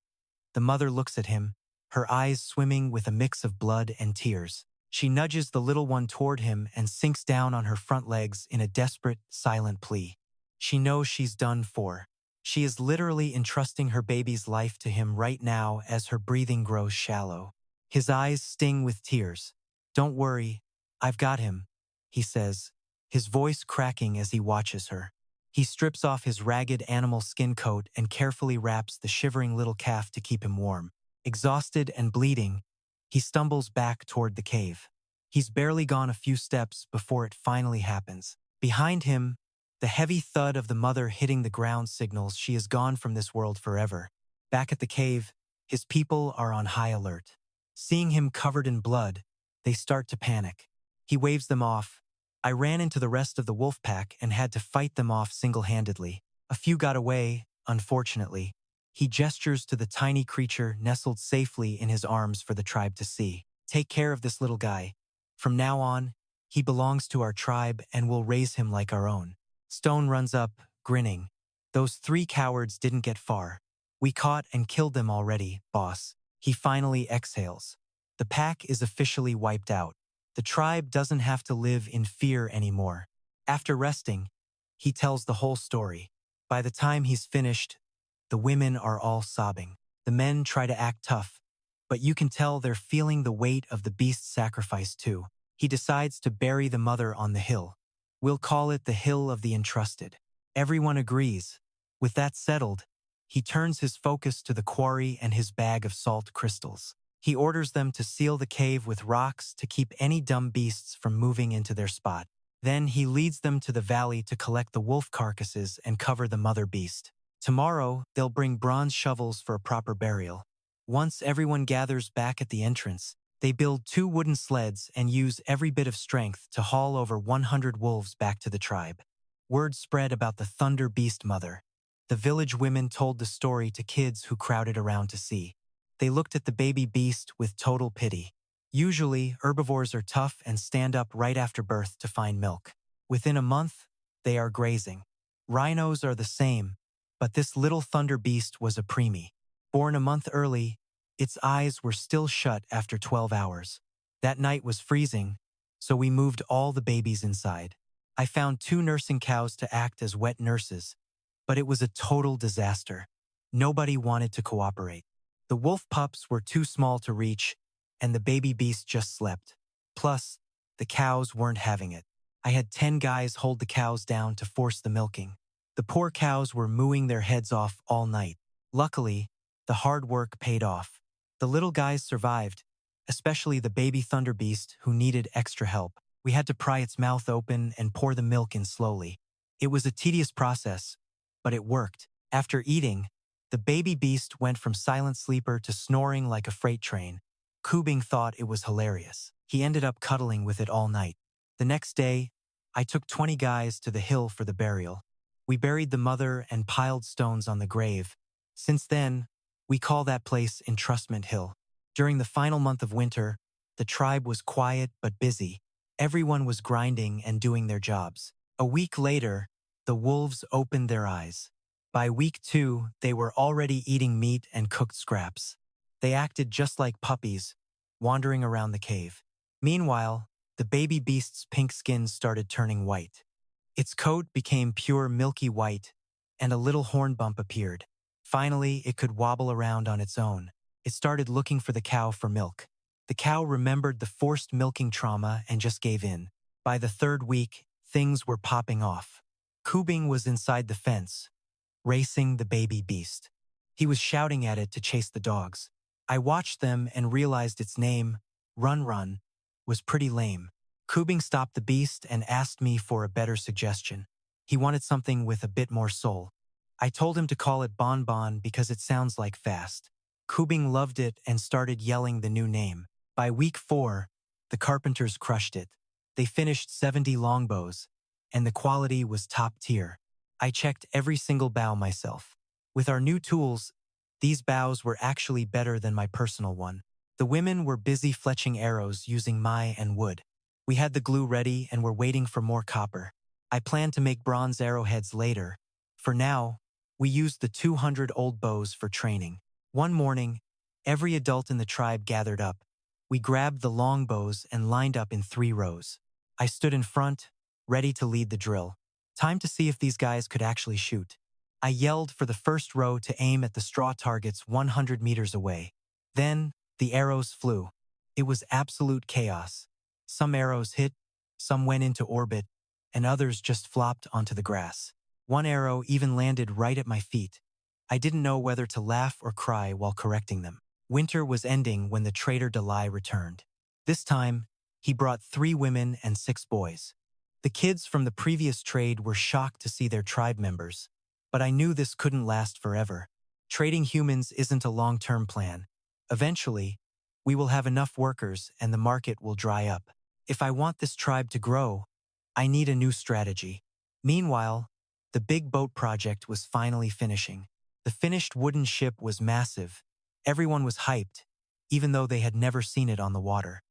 the mother looks at him, her eyes swimming with a mix of blood and tears. She nudges the little one toward him and sinks down on her front legs in a desperate, silent plea. She knows she's done for. She is literally entrusting her baby's life to him right now as her breathing grows shallow. His eyes sting with tears. "Don't worry, I've got him," he says, his voice cracking as he watches her. He strips off his ragged animal skin coat and carefully wraps the shivering little calf to keep him warm. Exhausted and bleeding, he stumbles back toward the cave. He's barely gone a few steps before it finally happens. Behind him, the heavy thud of the mother hitting the ground signals she is gone from this world forever. Back at the cave, his people are on high alert. Seeing him covered in blood, they start to panic. He waves them off. I ran into the rest of the wolf pack and had to fight them off single-handedly. A few got away, unfortunately. He gestures to the tiny creature nestled safely in his arms for the tribe to see. Take care of this little guy. From now on, he belongs to our tribe and we'll raise him like our own. Stone runs up, grinning. Those 3 cowards didn't get far. We caught and killed them already, boss. He finally exhales. The pack is officially wiped out. The tribe doesn't have to live in fear anymore. After resting, he tells the whole story. By the time he's finished, the women are all sobbing. The men try to act tough, but you can tell they're feeling the weight of the beast's sacrifice too. He decides to bury the mother on the hill. We'll call it the Hill of the Entrusted. Everyone agrees. With that settled, he turns his focus to the quarry and his bag of salt crystals. He orders them to seal the cave with rocks to keep any dumb beasts from moving into their spot. Then he leads them to the valley to collect the wolf carcasses and cover the mother beast. Tomorrow, they'll bring bronze shovels for a proper burial. Once everyone gathers back at the entrance, they build 2 wooden sleds and use every bit of strength to haul over 100 wolves back to the tribe. Word spread about the thunder beast mother. The village women told the story to kids who crowded around to see. They looked at the baby beast with total pity. Usually, herbivores are tough and stand up right after birth to find milk. Within a month, they are grazing. Rhinos are the same, but this little thunder beast was a preemie. Born a month early, its eyes were still shut after 12 hours. That night was freezing, so we moved all the babies inside. I found 2 nursing cows to act as wet nurses, but it was a total disaster. Nobody wanted to cooperate. The wolf pups were too small to reach, and the baby beast just slept. Plus, the cows weren't having it. I had 10 guys hold the cows down to force the milking. The poor cows were mooing their heads off all night. Luckily, the hard work paid off. The little guys survived, especially the baby thunder beast who needed extra help. We had to pry its mouth open and pour the milk in slowly. It was a tedious process, but it worked. After eating, the baby beast went from silent sleeper to snoring like a freight train. Kubing thought it was hilarious. He ended up cuddling with it all night. The next day, I took 20 guys to the hill for the burial. We buried the mother and piled stones on the grave. Since then, we call that place Entrustment Hill. During the final month of winter, the tribe was quiet but busy. Everyone was grinding and doing their jobs. A week later, the wolves opened their eyes. By week 2, they were already eating meat and cooked scraps. They acted just like puppies, wandering around the cave. Meanwhile, the baby beast's pink skin started turning white. Its coat became pure milky white, and a little horn bump appeared. Finally, it could wobble around on its own. It started looking for the cow for milk. The cow remembered the forced milking trauma and just gave in. By the 3rd week, things were popping off. Kubing was inside the fence, racing the baby beast. He was shouting at it to chase the dogs. I watched them and realized its name, Run Run, was pretty lame. Kubing stopped the beast and asked me for a better suggestion. He wanted something with a bit more soul. I told him to call it Bon Bon because it sounds like fast. Kubing loved it and started yelling the new name. By week 4, the carpenters crushed it. They finished 70 longbows, and the quality was top tier. I checked every single bow myself. With our new tools, these bows were actually better than my personal one. The women were busy fletching arrows using mai and wood. We had the glue ready and were waiting for more copper. I planned to make bronze arrowheads later. For now, we used the 200 old bows for training. One morning, every adult in the tribe gathered up. We grabbed the long bows and lined up in 3 rows. I stood in front, ready to lead the drill. Time to see if these guys could actually shoot. I yelled for the first row to aim at the straw targets 100 meters away. Then, the arrows flew. It was absolute chaos. Some arrows hit, some went into orbit, and others just flopped onto the grass. One arrow even landed right at my feet. I didn't know whether to laugh or cry while correcting them. Winter was ending when the trader Delay returned. This time, he brought 3 women and 6 boys. The kids from the previous trade were shocked to see their tribe members, but I knew this couldn't last forever. Trading humans isn't a long-term plan. Eventually, we will have enough workers and the market will dry up. If I want this tribe to grow, I need a new strategy. Meanwhile, the big boat project was finally finishing. The finished wooden ship was massive. Everyone was hyped, even though they had never seen it on the water.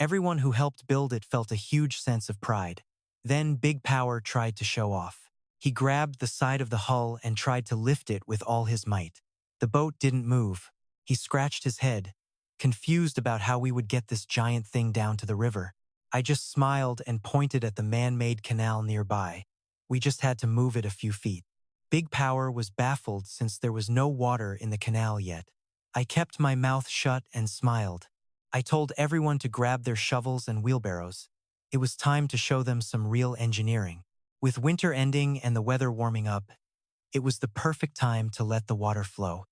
Everyone who helped build it felt a huge sense of pride. Then Big Power tried to show off. He grabbed the side of the hull and tried to lift it with all his might. The boat didn't move. He scratched his head, confused about how we would get this giant thing down to the river. I just smiled and pointed at the man-made canal nearby. We just had to move it a few feet. Big Power was baffled since there was no water in the canal yet. I kept my mouth shut and smiled. I told everyone to grab their shovels and wheelbarrows. It was time to show them some real engineering. With winter ending and the weather warming up, it was the perfect time to let the water flow.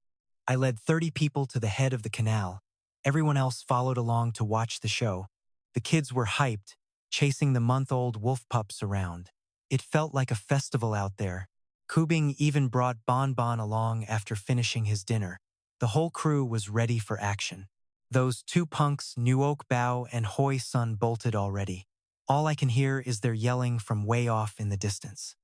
I led 30 people to the head of the canal. Everyone else followed along to watch the show. The kids were hyped, chasing the month-old wolf pups around. It felt like a festival out there. Kubing even brought Bon Bon along after finishing his dinner. The whole crew was ready for action. Those 2 punks, Nuok Bao and Hoi Sun, bolted already. All I can hear is their yelling from way off in the distance.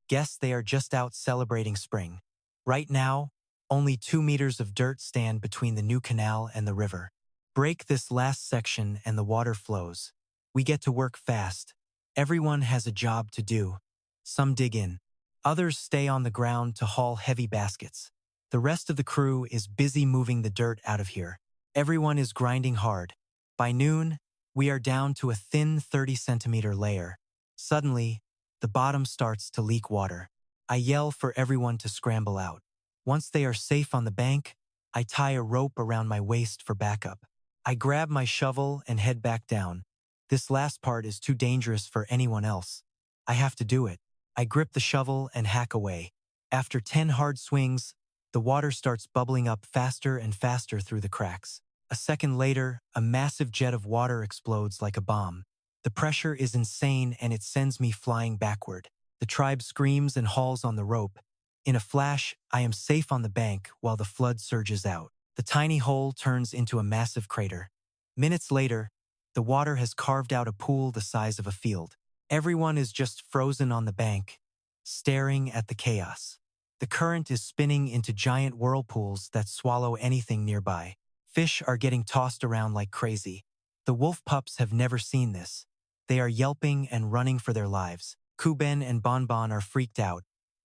Guess they are just out celebrating spring. Right now, only 2 meters of dirt stand between the new canal and the river. Break this last section and the water flows. We get to work fast. Everyone has a job to do. Some dig in. Others stay on the ground to haul heavy baskets. The rest of the crew is busy moving the dirt out of here. Everyone is grinding hard. By noon, we are down to a thin 30-centimeter layer. Suddenly, the bottom starts to leak water. I yell for everyone to scramble out. Once they are safe on the bank, I tie a rope around my waist for backup. I grab my shovel and head back down. This last part is too dangerous for anyone else. I have to do it. I grip the shovel and hack away. After 10 hard swings, the water starts bubbling up faster and faster through the cracks. A second later, a massive jet of water explodes like a bomb. The pressure is insane and it sends me flying backward. The tribe screams and hauls on the rope. In a flash, I am safe on the bank while the flood surges out. The tiny hole turns into a massive crater. Minutes later, the water has carved out a pool the size of a field. Everyone is just frozen on the bank, staring at the chaos. The current is spinning into giant whirlpools that swallow anything nearby. Fish are getting tossed around like crazy. The wolf pups have never seen this. They are yelping and running for their lives. Kuben and Bonbon are freaked out.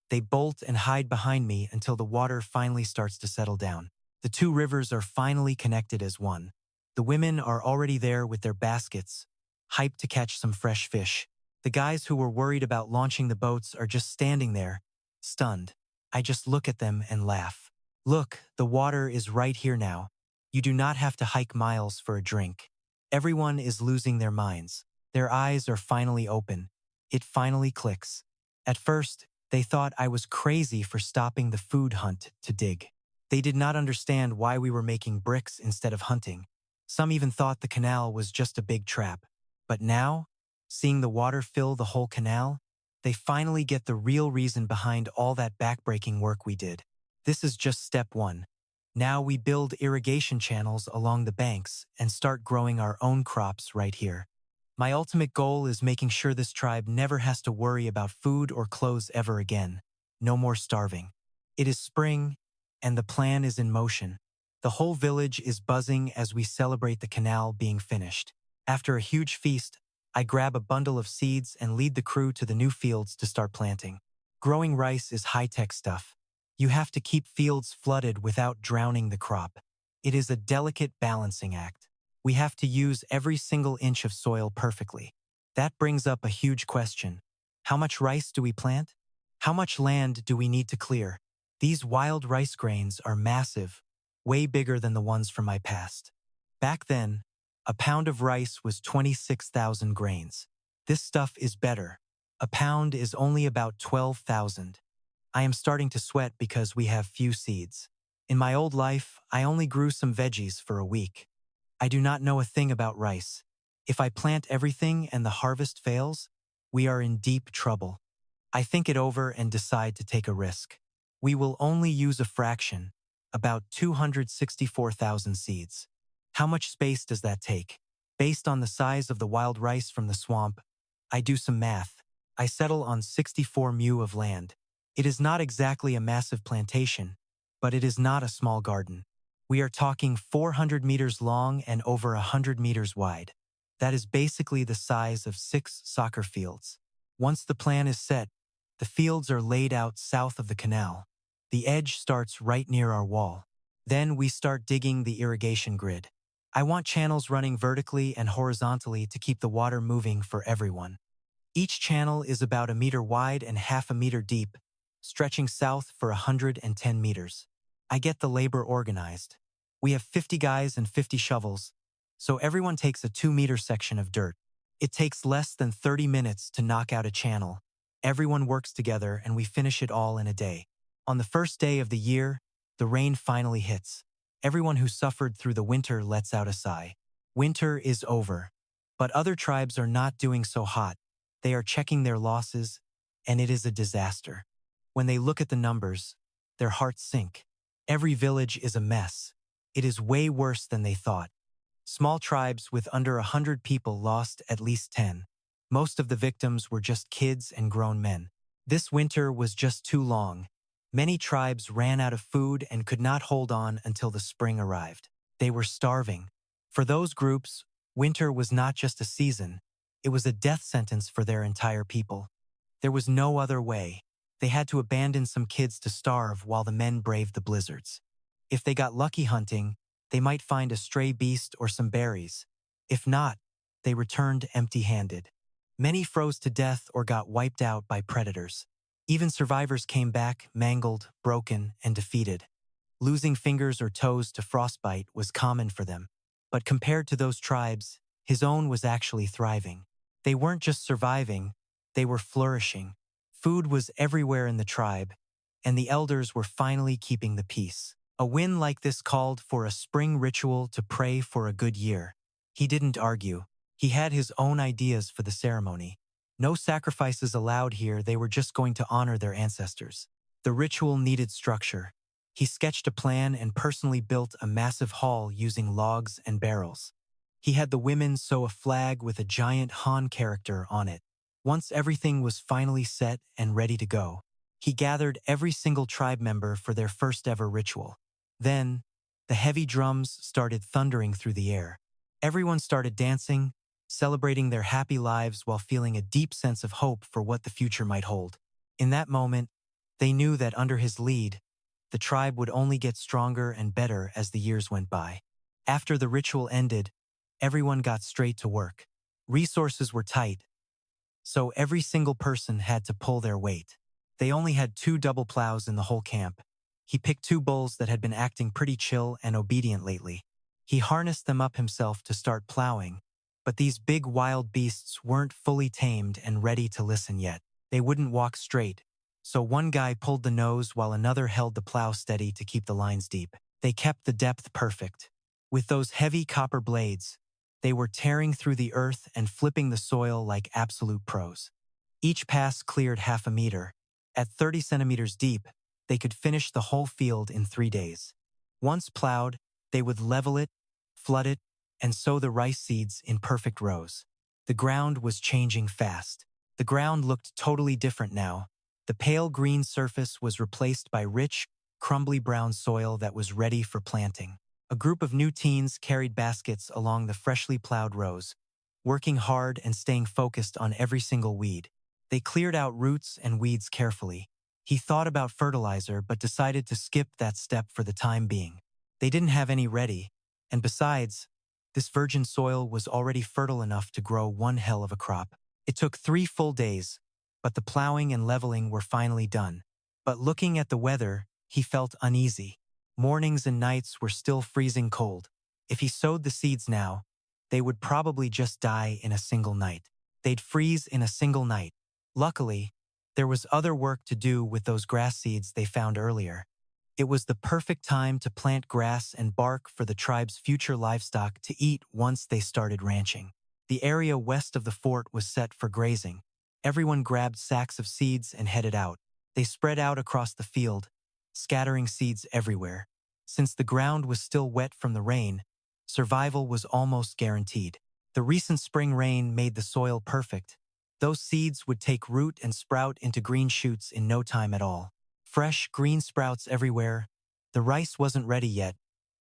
They bolt and hide behind me until the water finally starts to settle down. The two rivers are finally connected as one. The women are already there with their baskets, hyped to catch some fresh fish. The guys who were worried about launching the boats are just standing there, stunned. I just look at them and laugh. Look, the water is right here now. You do not have to hike miles for a drink. Everyone is losing their minds. Their eyes are finally open. It finally clicks. At first, they thought I was crazy for stopping the food hunt to dig. They did not understand why we were making bricks instead of hunting. Some even thought the canal was just a big trap. But now, seeing the water fill the whole canal, they finally get the real reason behind all that backbreaking work we did. This is just step one. Now we build irrigation channels along the banks and start growing our own crops right here. My ultimate goal is making sure this tribe never has to worry about food or clothes ever again. No more starving. It is spring, and the plan is in motion. The whole village is buzzing as we celebrate the canal being finished. After a huge feast, I grab a bundle of seeds and lead the crew to the new fields to start planting. Growing rice is high-tech stuff. You have to keep fields flooded without drowning the crop. It is a delicate balancing act. We have to use every single inch of soil perfectly. That brings up a huge question. How much rice do we plant? How much land do we need to clear? These wild rice grains are massive, way bigger than the ones from my past. Back then, a pound of rice was 26,000 grains. This stuff is better. A pound is only about 12,000. I am starting to sweat because we have few seeds. In my old life, I only grew some veggies for a week. I do not know a thing about rice. If I plant everything and the harvest fails, we are in deep trouble. I think it over and decide to take a risk. We will only use a fraction, about 264,000 seeds. How much space does that take? Based on the size of the wild rice from the swamp, I do some math. I settle on 64 mu of land. It is not exactly a massive plantation, but it is not a small garden. We are talking 400 meters long and over 100 meters wide. That is basically the size of 6 soccer fields. Once the plan is set, the fields are laid out south of the canal. The edge starts right near our wall. Then we start digging the irrigation grid. I want channels running vertically and horizontally to keep the water moving for everyone. Each channel is about 1 meter wide and half a meter deep, stretching south for 110 meters. I get the labor organized. We have 50 guys and 50 shovels, so everyone takes a 2-meter section of dirt. It takes less than 30 minutes to knock out a channel. Everyone works together and we finish it all in a day. On the first day of the year, the rain finally hits. Everyone who suffered through the winter lets out a sigh. Winter is over. But other tribes are not doing so hot. They are checking their losses, and it is a disaster. When they look at the numbers, their hearts sink. Every village is a mess. It is way worse than they thought. Small tribes with under 100 people lost at least 10. Most of the victims were just kids and grown men. This winter was just too long. Many tribes ran out of food and could not hold on until the spring arrived. They were starving. For those groups, winter was not just a season, it was a death sentence for their entire people. There was no other way. They had to abandon some kids to starve while the men braved the blizzards. If they got lucky hunting, they might find a stray beast or some berries. If not, they returned empty-handed. Many froze to death or got wiped out by predators. Even survivors came back mangled, broken, and defeated. Losing fingers or toes to frostbite was common for them. But compared to those tribes, his own was actually thriving. They weren't just surviving, they were flourishing. Food was everywhere in the tribe, and the elders were finally keeping the peace. A win like this called for a spring ritual to pray for a good year. He didn't argue. He had his own ideas for the ceremony. No sacrifices allowed here, they were just going to honor their ancestors. The ritual needed structure. He sketched a plan and personally built a massive hall using logs and barrels. He had the women sew a flag with a giant Han character on it. Once everything was finally set and ready to go, he gathered every single tribe member for their first ever ritual. Then, the heavy drums started thundering through the air. Everyone started dancing, celebrating their happy lives while feeling a deep sense of hope for what the future might hold. In that moment, they knew that under his lead, the tribe would only get stronger and better as the years went by. After the ritual ended, everyone got straight to work. Resources were tight, so every single person had to pull their weight. They only had 2 double plows in the whole camp. He picked 2 bulls that had been acting pretty chill and obedient lately. He harnessed them up himself to start plowing, but these big wild beasts weren't fully tamed and ready to listen yet. They wouldn't walk straight, so one guy pulled the nose while another held the plow steady to keep the lines deep. They kept the depth perfect. With those heavy copper blades, they were tearing through the earth and flipping the soil like absolute pros. Each pass cleared half a meter. At 30 centimeters deep, they could finish the whole field in 3 days. Once plowed, they would level it, flood it, and sow the rice seeds in perfect rows. The ground was changing fast. The ground looked totally different now. The pale green surface was replaced by rich, crumbly brown soil that was ready for planting. A group of new teens carried baskets along the freshly plowed rows, working hard and staying focused on every single weed. They cleared out roots and weeds carefully. He thought about fertilizer but decided to skip that step for the time being. They didn't have any ready, and besides, this virgin soil was already fertile enough to grow one hell of a crop. It took 3 full days, but the plowing and leveling were finally done. But looking at the weather, he felt uneasy. Mornings and nights were still freezing cold. If he sowed the seeds now, they would probably just die in a single night. They'd freeze in a single night. Luckily, there was other work to do with those grass seeds they found earlier. It was the perfect time to plant grass and bark for the tribe's future livestock to eat once they started ranching. The area west of the fort was set for grazing. Everyone grabbed sacks of seeds and headed out. They spread out across the field, scattering seeds everywhere. Since the ground was still wet from the rain, survival was almost guaranteed. The recent spring rain made the soil perfect. Those seeds would take root and sprout into green shoots in no time at all. Fresh, green sprouts everywhere. The rice wasn't ready yet,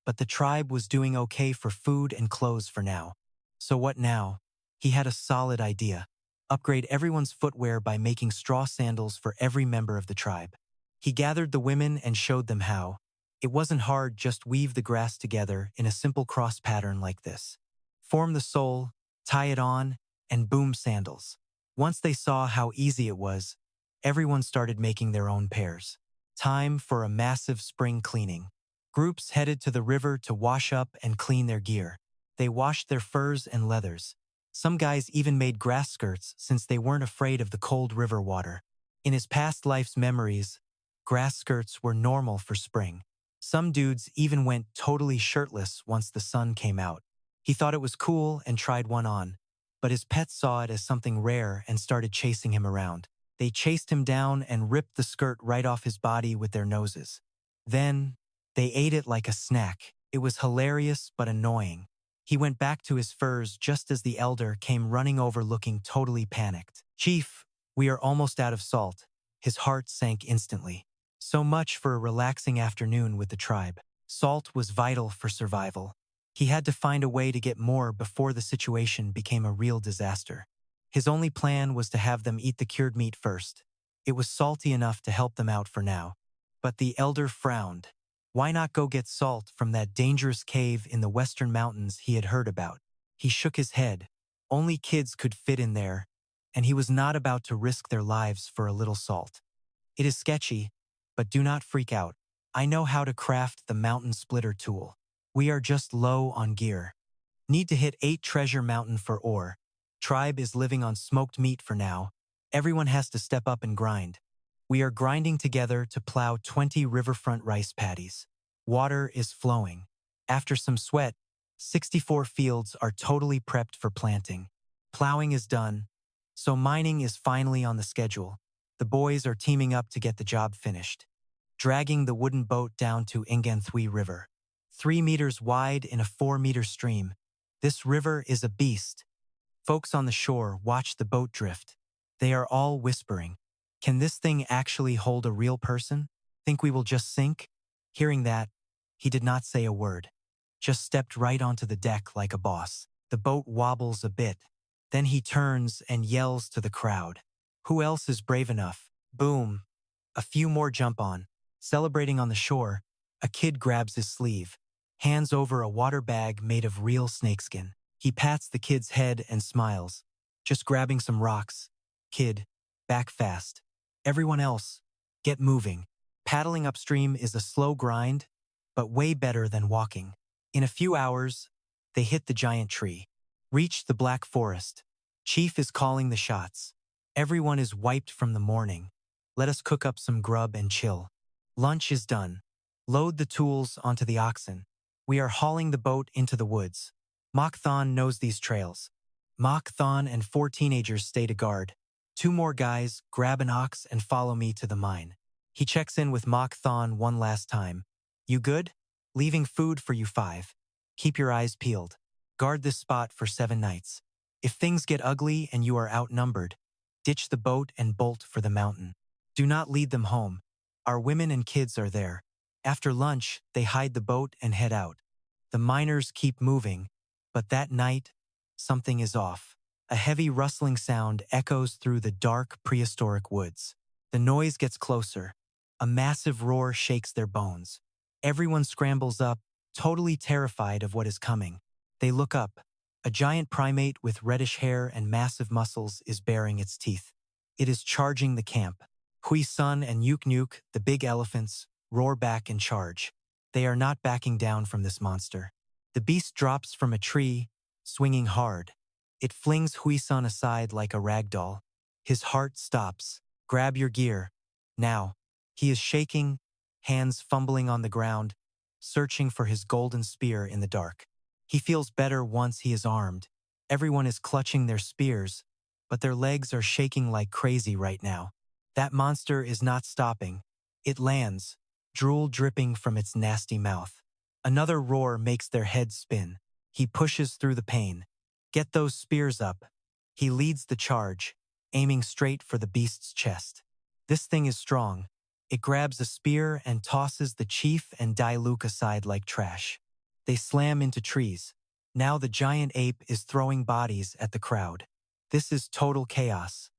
but the tribe was doing okay for food and clothes for now. So what now? He had a solid idea. Upgrade everyone's footwear by making straw sandals for every member of the tribe. He gathered the women and showed them how. It wasn't hard, just weave the grass together in a simple cross pattern like this. Form the sole, tie it on, and boom, sandals. Once they saw how easy it was, everyone started making their own pairs. Time for a massive spring cleaning. Groups headed to the river to wash up and clean their gear. They washed their furs and leathers. Some guys even made grass skirts since they weren't afraid of the cold river water. In his past life's memories, grass skirts were normal for spring. Some dudes even went totally shirtless once the sun came out. He thought it was cool and tried one on, but his pets saw it as something rare and started chasing him around. They chased him down and ripped the skirt right off his body with their noses. Then, they ate it like a snack. It was hilarious but annoying. He went back to his furs just as the elder came running over looking totally panicked. "Chief, we are almost out of salt." His heart sank instantly. So much for a relaxing afternoon with the tribe. Salt was vital for survival. He had to find a way to get more before the situation became a real disaster. His only plan was to have them eat the cured meat first. It was salty enough to help them out for now. But the elder frowned. Why not go get salt from that dangerous cave in the western mountains he had heard about? He shook his head. Only kids could fit in there, and he was not about to risk their lives for a little salt. It is sketchy, but do not freak out. I know how to craft the mountain splitter tool. We are just low on gear. Need to hit 8 Treasure Mountain for ore. Tribe is living on smoked meat for now. Everyone has to step up and grind. We are grinding together to plow 20 riverfront rice paddies. Water is flowing. After some sweat, 64 fields are totally prepped for planting. Plowing is done, So mining is finally on the schedule. The boys are teaming up to get the job finished, dragging the wooden boat down to Inganthui River. 3 meters wide in a 4-meter stream. This river is a beast. Folks on the shore watch the boat drift. They are all whispering, "Can this thing actually hold a real person? Think we will just sink?" Hearing that, he did not say a word, just stepped right onto the deck like a boss. The boat wobbles a bit. Then he turns and yells to the crowd. Who else is brave enough? Boom. A few more jump on. Celebrating on the shore, a kid grabs his sleeve, hands over a water bag made of real snakeskin. He pats the kid's head and smiles. Just grabbing some rocks. Kid, back fast. Everyone else, get moving. Paddling upstream is a slow grind, but way better than walking. In a few hours, they hit the giant tree, reach the black forest. Chief is calling the shots. Everyone is wiped from the morning. Let us cook up some grub and chill. Lunch is done. Load the tools onto the oxen. We are hauling the boat into the woods. Mokthon knows these trails. Mokthon and 4 teenagers stay to guard. 2 more guys grab an ox and follow me to the mine. He checks in with Mokthon one last time. You good? Leaving food for you 5. Keep your eyes peeled. Guard this spot for 7 nights. If things get ugly and you are outnumbered, ditch the boat and bolt for the mountain. Do not lead them home. Our women and kids are there. After lunch, they hide the boat and head out. The miners keep moving, but that night, something is off. A heavy rustling sound echoes through the dark prehistoric woods. The noise gets closer. A massive roar shakes their bones. Everyone scrambles up, totally terrified of what is coming. They look up. A giant primate with reddish hair and massive muscles is baring its teeth. It is charging the camp. Hui Sun and Yuk Nuk, the big elephants, roar back and charge. They are not backing down from this monster. The beast drops from a tree, swinging hard. It flings Hui Sun aside like a rag doll. His heart stops. Grab your gear. Now. He is shaking, hands fumbling on the ground, searching for his golden spear in the dark. He feels better once he is armed. Everyone is clutching their spears, but their legs are shaking like crazy right now. That monster is not stopping. It lands, drool dripping from its nasty mouth. Another roar makes their heads spin. He pushes through the pain. Get those spears up. He leads the charge, aiming straight for the beast's chest. This thing is strong. It grabs a spear and tosses the chief and Dailuk aside like trash. They slam into trees. Now the giant ape is throwing bodies at the crowd. This is total chaos.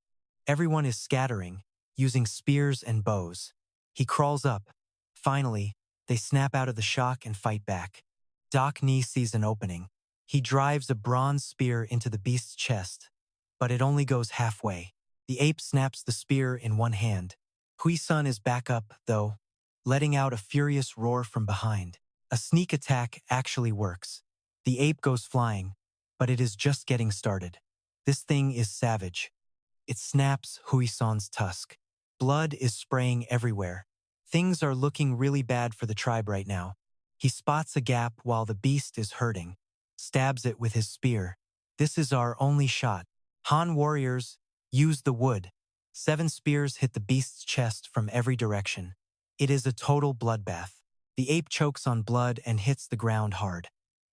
Everyone is scattering, using spears and bows. He crawls up. Finally, they snap out of the shock and fight back. Doc Ni sees an opening. He drives a bronze spear into the beast's chest, but it only goes halfway. The ape snaps the spear in one hand. Hui Sun is back up, though, letting out a furious roar from behind. A sneak attack actually works. The ape goes flying, but it is just getting started. This thing is savage. It snaps Hui Sun's tusk. Blood is spraying everywhere. Things are looking really bad for the tribe right now. He spots a gap while the beast is hurting, stabs it with his spear. This is our only shot. Han warriors, use the wood. 7 spears hit the beast's chest from every direction. It is a total bloodbath. The ape chokes on blood and hits the ground hard.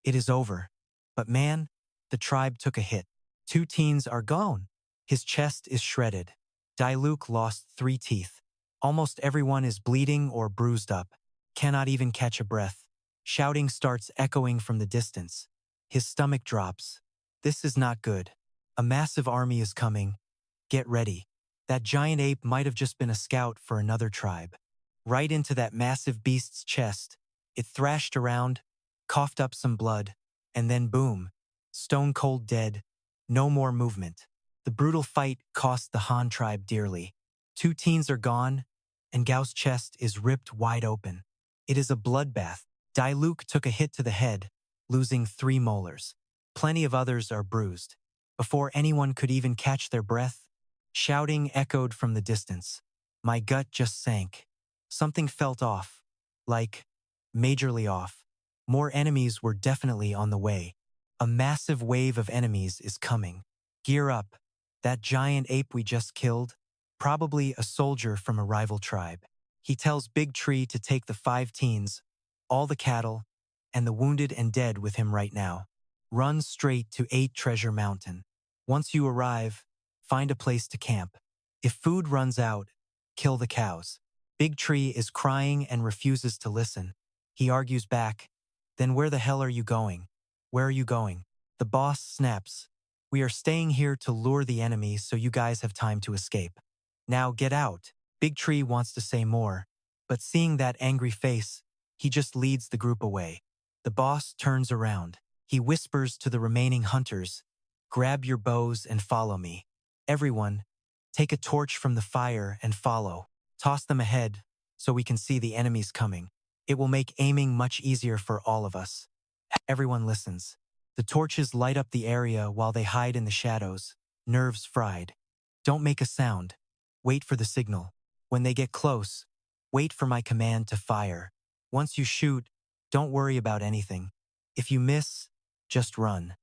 It is over. But man, the tribe took a hit. 2 teens are gone. His chest is shredded. Dailuk lost 3 teeth. Almost everyone is bleeding or bruised up. Cannot even catch a breath. Shouting starts echoing from the distance. His stomach drops. This is not good. A massive army is coming. Get ready. That giant ape might have just been a scout for another tribe. Right into that massive beast's chest, it thrashed around, coughed up some blood, and then boom, stone cold dead, no more movement. The brutal fight cost the Han tribe dearly. 2 teens are gone, and Gao's chest is ripped wide open. It is a bloodbath. Dailuk took a hit to the head, losing 3 molars. Plenty of others are bruised. Before anyone could even catch their breath, shouting echoed from the distance. My gut just sank. Something felt off. Like, majorly off. More enemies were definitely on the way. A massive wave of enemies is coming. Gear up. That giant ape we just killed? Probably a soldier from a rival tribe. He tells Big Tree to take the 5 teens, all the cattle, and the wounded and dead with him right now. Run straight to 8 Treasure Mountain. Once you arrive, find a place to camp. If food runs out, kill the cows. Big Tree is crying and refuses to listen. He argues back, "Then where the hell are you going? Where are you going?" The boss snaps, "We are staying here to lure the enemy so you guys have time to escape. Now get out." Big Tree wants to say more, but seeing that angry face, he just leads the group away. The boss turns around. He whispers to the remaining hunters, "Grab your bows and follow me. Everyone, take a torch from the fire and follow. Toss them ahead so we can see the enemies coming. It will make aiming much easier for all of us." Everyone listens. The torches light up the area while they hide in the shadows, nerves fried. Don't make a sound. Wait for the signal. When they get close, wait for my command to fire. Once you shoot, don't worry about anything. If you miss, just run.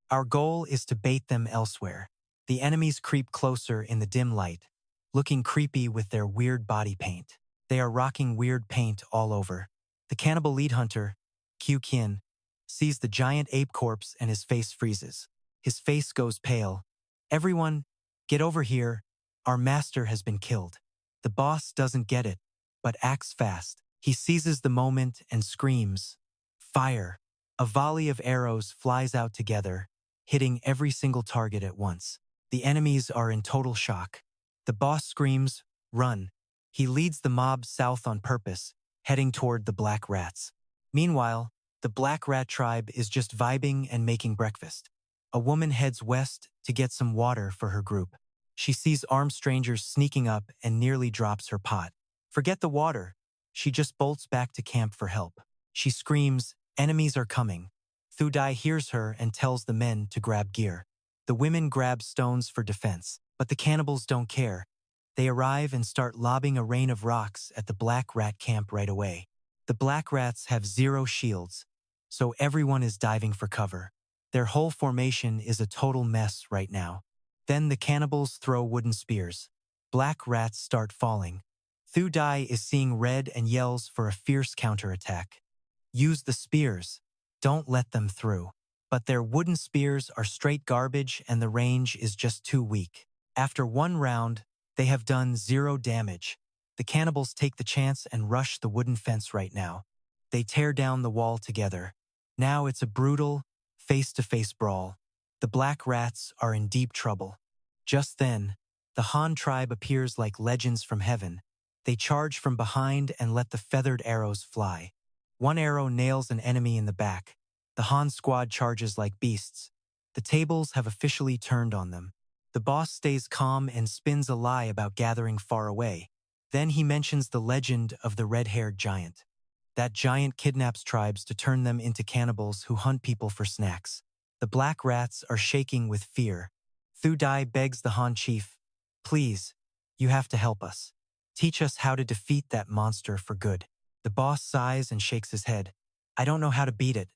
Our goal is to bait them elsewhere. The enemies creep closer in the dim light, looking creepy with their weird body paint. They are rocking weird paint all over. The cannibal lead hunter, Q Kien, sees the giant ape corpse and his face freezes. His face goes pale. "Everyone, get over here. Our master has been killed." The boss doesn't get it, but acts fast. He seizes the moment and screams, "Fire!" A volley of arrows flies out together, hitting every single target at once. The enemies are in total shock. The boss screams, "Run." He leads the mob south on purpose, heading toward the black rats. Meanwhile, the black rat tribe is just vibing and making breakfast. A woman heads west to get some water for her group. She sees armed strangers sneaking up and nearly drops her pot. Forget the water. She just bolts back to camp for help. She screams, "Enemies are coming." Thu Dai hears her and tells the men to grab gear. The women grab stones for defense, but the cannibals don't care. They arrive and start lobbing a rain of rocks at the black rat camp right away. The black rats have 0 shields, so everyone is diving for cover. Their whole formation is a total mess right now. Then the cannibals throw wooden spears. Black rats start falling. Thu Dai is seeing red and yells for a fierce counterattack. Use the spears. Don't let them through. But their wooden spears are straight garbage and the range is just too weak. After 1 round, they have done 0 damage. The cannibals take the chance and rush the wooden fence right now. They tear down the wall together. Now it's a brutal, face-to-face brawl. The black rats are in deep trouble. Just then, the Han tribe appears like legends from heaven. They charge from behind and let the feathered arrows fly. 1 arrow nails an enemy in the back. The Han squad charges like beasts. The tables have officially turned on them. The boss stays calm and spins a lie about gathering far away. Then he mentions the legend of the red-haired giant. That giant kidnaps tribes to turn them into cannibals who hunt people for snacks. The black rats are shaking with fear. Thu Dai begs the Han chief, "Please, you have to help us. Teach us how to defeat that monster for good." The boss sighs and shakes his head. "I don't know how to beat it.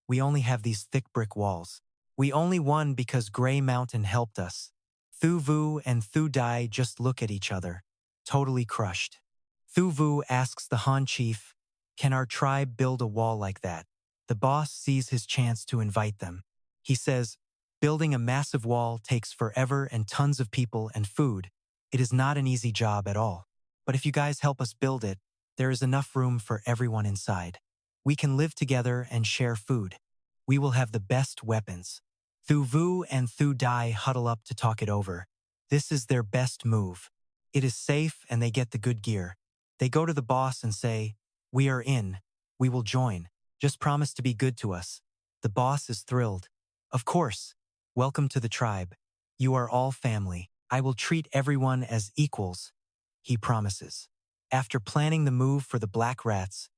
We only have these thick brick walls. We only won because Grey Mountain helped us." Thu Vu and Thu Dai just look at each other, totally crushed. Thu Vu asks the Han chief, "Can our tribe build a wall like that?" The boss sees his chance to invite them. He says, "Building a massive wall takes forever and tons of people and food. It is not an easy job at all. But if you guys help us build it, there is enough room for everyone inside. We can live together and share food. We will have the best weapons." Thu Vu and Thu Dai huddle up to talk it over. This is their best move. It is safe and they get the good gear. They go to the boss and say, "We are in. We will join. Just promise to be good to us." The boss is thrilled. "Of course. Welcome to the tribe. You are all family. I will treat everyone as equals," he promises. After planning the move for the black rats,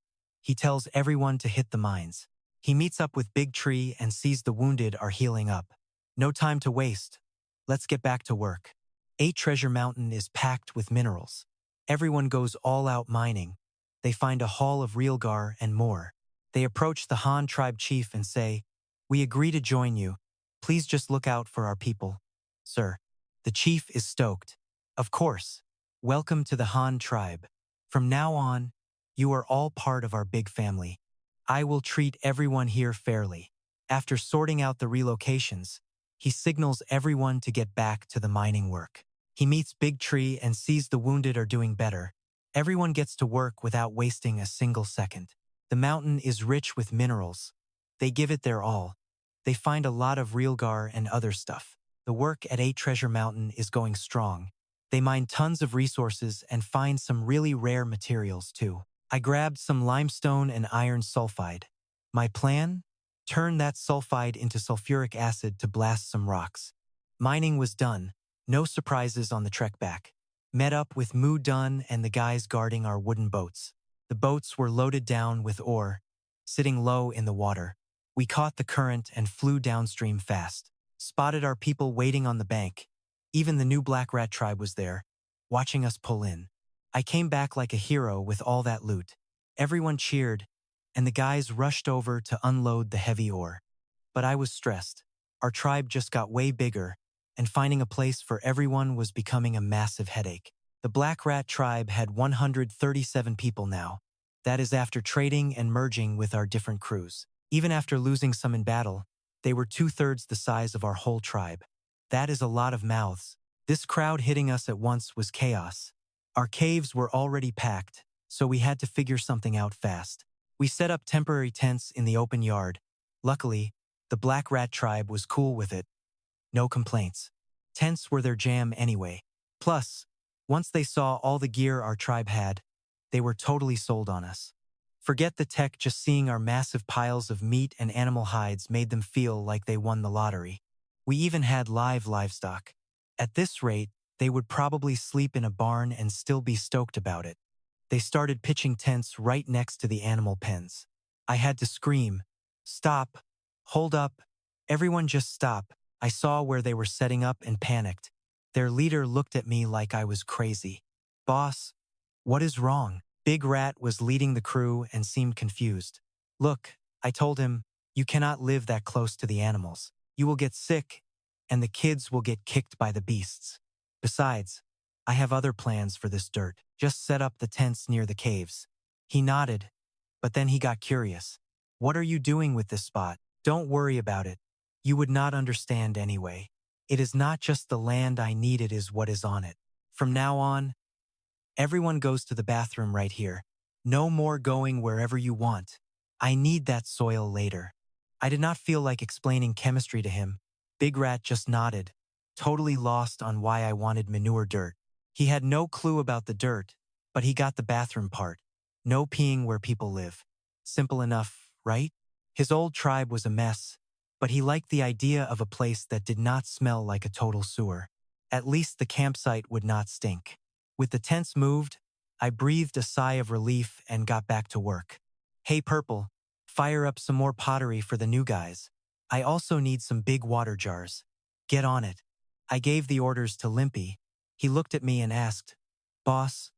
he tells everyone to hit the mines. He meets up with Big Tree and sees the wounded are healing up. "No time to waste. Let's get back to work." 8 Treasure Mountain is packed with minerals. Everyone goes all out mining. They find a haul of realgar and more. They approach the Han tribe chief and say, "We agree to join you. Please just look out for our people." "Sir." The chief is stoked. Of course. Welcome to the Han tribe. From now on, you are all part of our big family. I will treat everyone here fairly. After sorting out the relocations, he signals everyone to get back to the mining work. He meets Big Tree and sees the wounded are doing better. Everyone gets to work without wasting a single second. The mountain is rich with minerals. They give it their all. They find a lot of realgar and other stuff. The work at 8 Treasure Mountain is going strong. They mine tons of resources and find some really rare materials too. I grabbed some limestone and iron sulfide. My plan? Turn that sulfide into sulfuric acid to blast some rocks. Mining was done. No surprises on the trek back. Met up with Moo Dun and the guys guarding our wooden boats. The boats were loaded down with ore, sitting low in the water. We caught the current and flew downstream fast. Spotted our people waiting on the bank. Even the new Black Rat tribe was there, watching us pull in. I came back like a hero with all that loot. Everyone cheered, and the guys rushed over to unload the heavy ore. But I was stressed. Our tribe just got way bigger, and finding a place for everyone was becoming a massive headache. The Black Rat tribe had 137 people now. That is after trading and merging with our different crews. Even after losing some in battle, they were 2/3 the size of our whole tribe. That is a lot of mouths. This crowd hitting us at once was chaos. Our caves were already packed, so we had to figure something out fast. We set up temporary tents in the open yard. Luckily, the Black Rat tribe was cool with it. No complaints. Tents were their jam anyway. Plus, once they saw all the gear our tribe had, they were totally sold on us. Forget the tech, just seeing our massive piles of meat and animal hides made them feel like they won the lottery. We even had live livestock. At this rate, they would probably sleep in a barn and still be stoked about it. They started pitching tents right next to the animal pens. I had to scream, "Stop! Hold up! Everyone just stop!" I saw where they were setting up and panicked. Their leader looked at me like I was crazy. "Boss, what is wrong?" Big Rat was leading the crew and seemed confused. "Look," I told him, "you cannot live that close to the animals. You will get sick, and the kids will get kicked by the beasts. Besides, I have other plans for this dirt. Just set up the tents near the caves." He nodded, but then he got curious. "What are you doing with this spot?" "Don't worry about it. You would not understand anyway. It is not just the land I need, it is what is on it. From now on, everyone goes to the bathroom right here. No more going wherever you want. I need that soil later." I did not feel like explaining chemistry to him. Big Rat just nodded, totally lost on why I wanted manure dirt. He had no clue about the dirt, but he got the bathroom part. No peeing where people live. Simple enough, right? His old tribe was a mess, but he liked the idea of a place that did not smell like a total sewer. At least the campsite would not stink. With the tents moved, I breathed a sigh of relief and got back to work. "Hey Purple, fire up some more pottery for the new guys. I also need some big water jars. Get on it." I gave the orders to Limpy. He looked at me and asked, "Boss,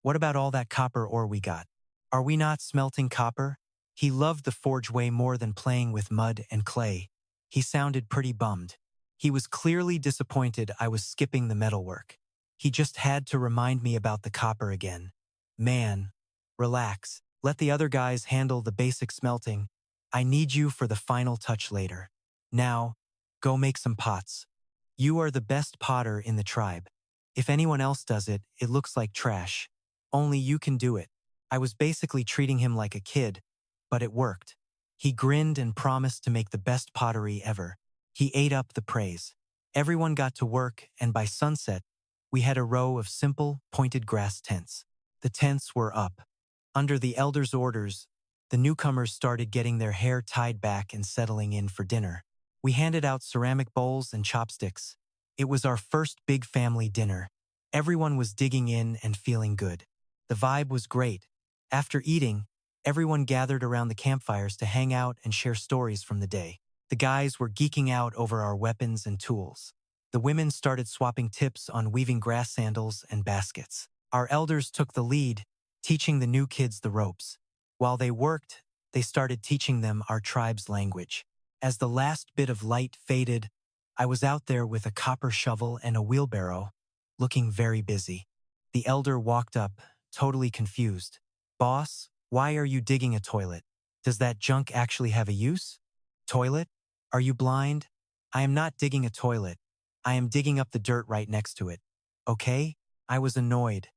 what about all that copper ore we got? Are we not smelting copper?" He loved the forge way more than playing with mud and clay. He sounded pretty bummed. He was clearly disappointed I was skipping the metalwork. He just had to remind me about the copper again. "Man, relax. Let the other guys handle the basic smelting. I need you for the final touch later. Now, go make some pots. You are the best potter in the tribe. If anyone else does it, it looks like trash. Only you can do it." I was basically treating him like a kid, but it worked. He grinned and promised to make the best pottery ever. He ate up the praise. Everyone got to work, and by sunset, we had a row of simple, pointed grass tents. The tents were up. Under the elders' orders, the newcomers started getting their hair tied back and settling in for dinner. We handed out ceramic bowls and chopsticks. It was our first big family dinner. Everyone was digging in and feeling good. The vibe was great. After eating, everyone gathered around the campfires to hang out and share stories from the day. The guys were geeking out over our weapons and tools. The women started swapping tips on weaving grass sandals and baskets. Our elders took the lead, teaching the new kids the ropes. While they worked, they started teaching them our tribe's language. As the last bit of light faded, I was out there with a copper shovel and a wheelbarrow, looking very busy. The elder walked up, totally confused. Boss, why are you digging a toilet? Does that junk actually have a use? Toilet? Are you blind? I am not digging a toilet. I am digging up the dirt right next to it. Okay? I was annoyed.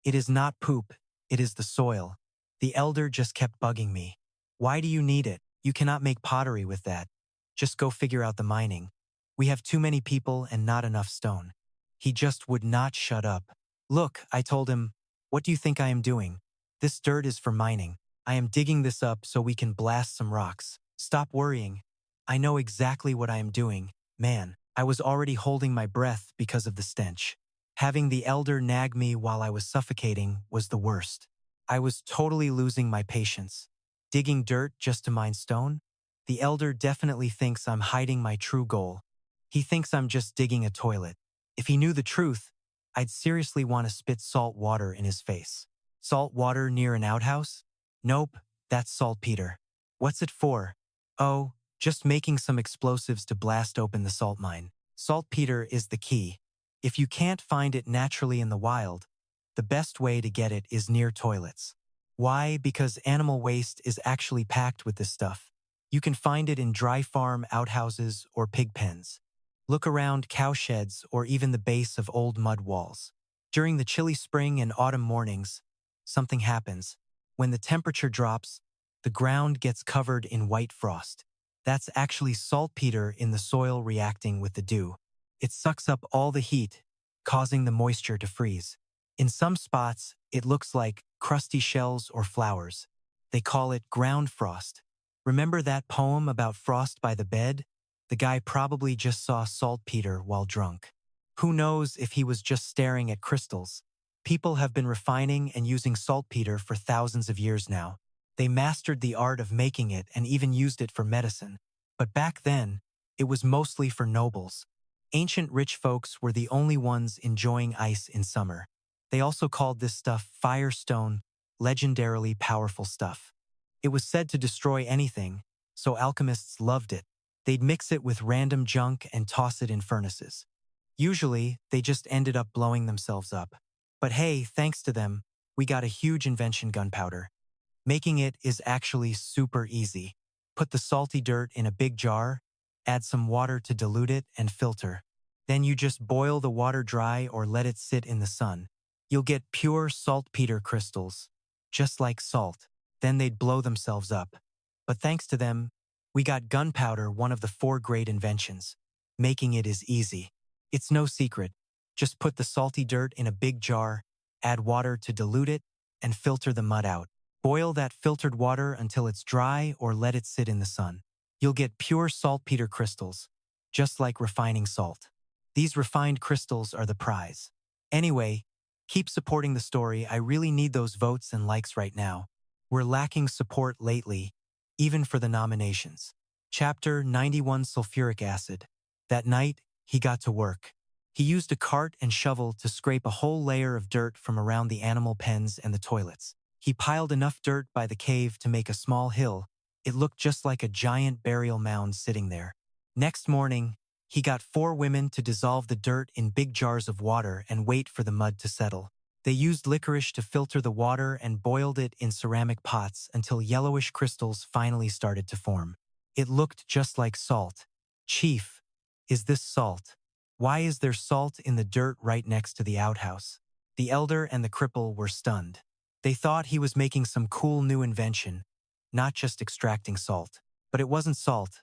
It is not poop. It is the soil. The elder just kept bugging me. Why do you need it? You cannot make pottery with that. Just go figure out the mining. We have too many people and not enough stone. He just would not shut up. Look, I told him, what do you think I am doing? This dirt is for mining. I am digging this up so we can blast some rocks. Stop worrying. I know exactly what I am doing. Man, I was already holding my breath because of the stench. Having the elder nag me while I was suffocating was the worst. I was totally losing my patience. Digging dirt just to mine stone? The elder definitely thinks I'm hiding my true goal. He thinks I'm just digging a toilet. If he knew the truth, I'd seriously want to spit salt water in his face. Salt water near an outhouse? Nope, that's saltpeter. What's it for? Oh, just making some explosives to blast open the salt mine. Saltpeter is the key. If you can't find it naturally in the wild, the best way to get it is near toilets. Why? Because animal waste is actually packed with this stuff. You can find it in dry farm outhouses or pig pens. Look around cow sheds or even the base of old mud walls. During the chilly spring and autumn mornings, something happens. When the temperature drops, the ground gets covered in white frost. That's actually saltpeter in the soil reacting with the dew. It sucks up all the heat, causing the moisture to freeze. In some spots, it looks like crusty shells or flowers. They call it ground frost. Remember that poem about frost by the bed? The guy probably just saw saltpeter while drunk. Who knows if he was just staring at crystals? People have been refining and using saltpeter for thousands of years now. They mastered the art of making it and even used it for medicine. But back then, it was mostly for nobles. Ancient rich folks were the only ones enjoying ice in summer. They also called this stuff firestone, legendarily powerful stuff. It was said to destroy anything, so alchemists loved it. They'd mix it with random junk and toss it in furnaces. Usually, they just ended up blowing themselves up. But hey, thanks to them, we got a huge invention: gunpowder. Making it is actually super easy. Put the salty dirt in a big jar, add some water to dilute it, and filter. Then you just boil the water dry or let it sit in the sun. You'll get pure saltpeter crystals, just like salt. Then they'd blow themselves up. But thanks to them, we got gunpowder, one of the 4 great inventions. Making it is easy. It's no secret. Just put the salty dirt in a big jar, add water to dilute it, and filter the mud out. Boil that filtered water until it's dry or let it sit in the sun. You'll get pure saltpeter crystals, just like refining salt. These refined crystals are the prize. Anyway, keep supporting the story. I really need those votes and likes right now. We're lacking support lately, even for the nominations. Chapter 91: Sulfuric Acid. That night, he got to work. He used a cart and shovel to scrape a whole layer of dirt from around the animal pens and the toilets. He piled enough dirt by the cave to make a small hill. It looked just like a giant burial mound sitting there. Next morning, he got 4 women to dissolve the dirt in big jars of water and wait for the mud to settle. They used licorice to filter the water and boiled it in ceramic pots until yellowish crystals finally started to form. It looked just like salt. Chief, is this salt? Why is there salt in the dirt right next to the outhouse? The elder and the cripple were stunned. They thought he was making some cool new invention, not just extracting salt. But it wasn't salt.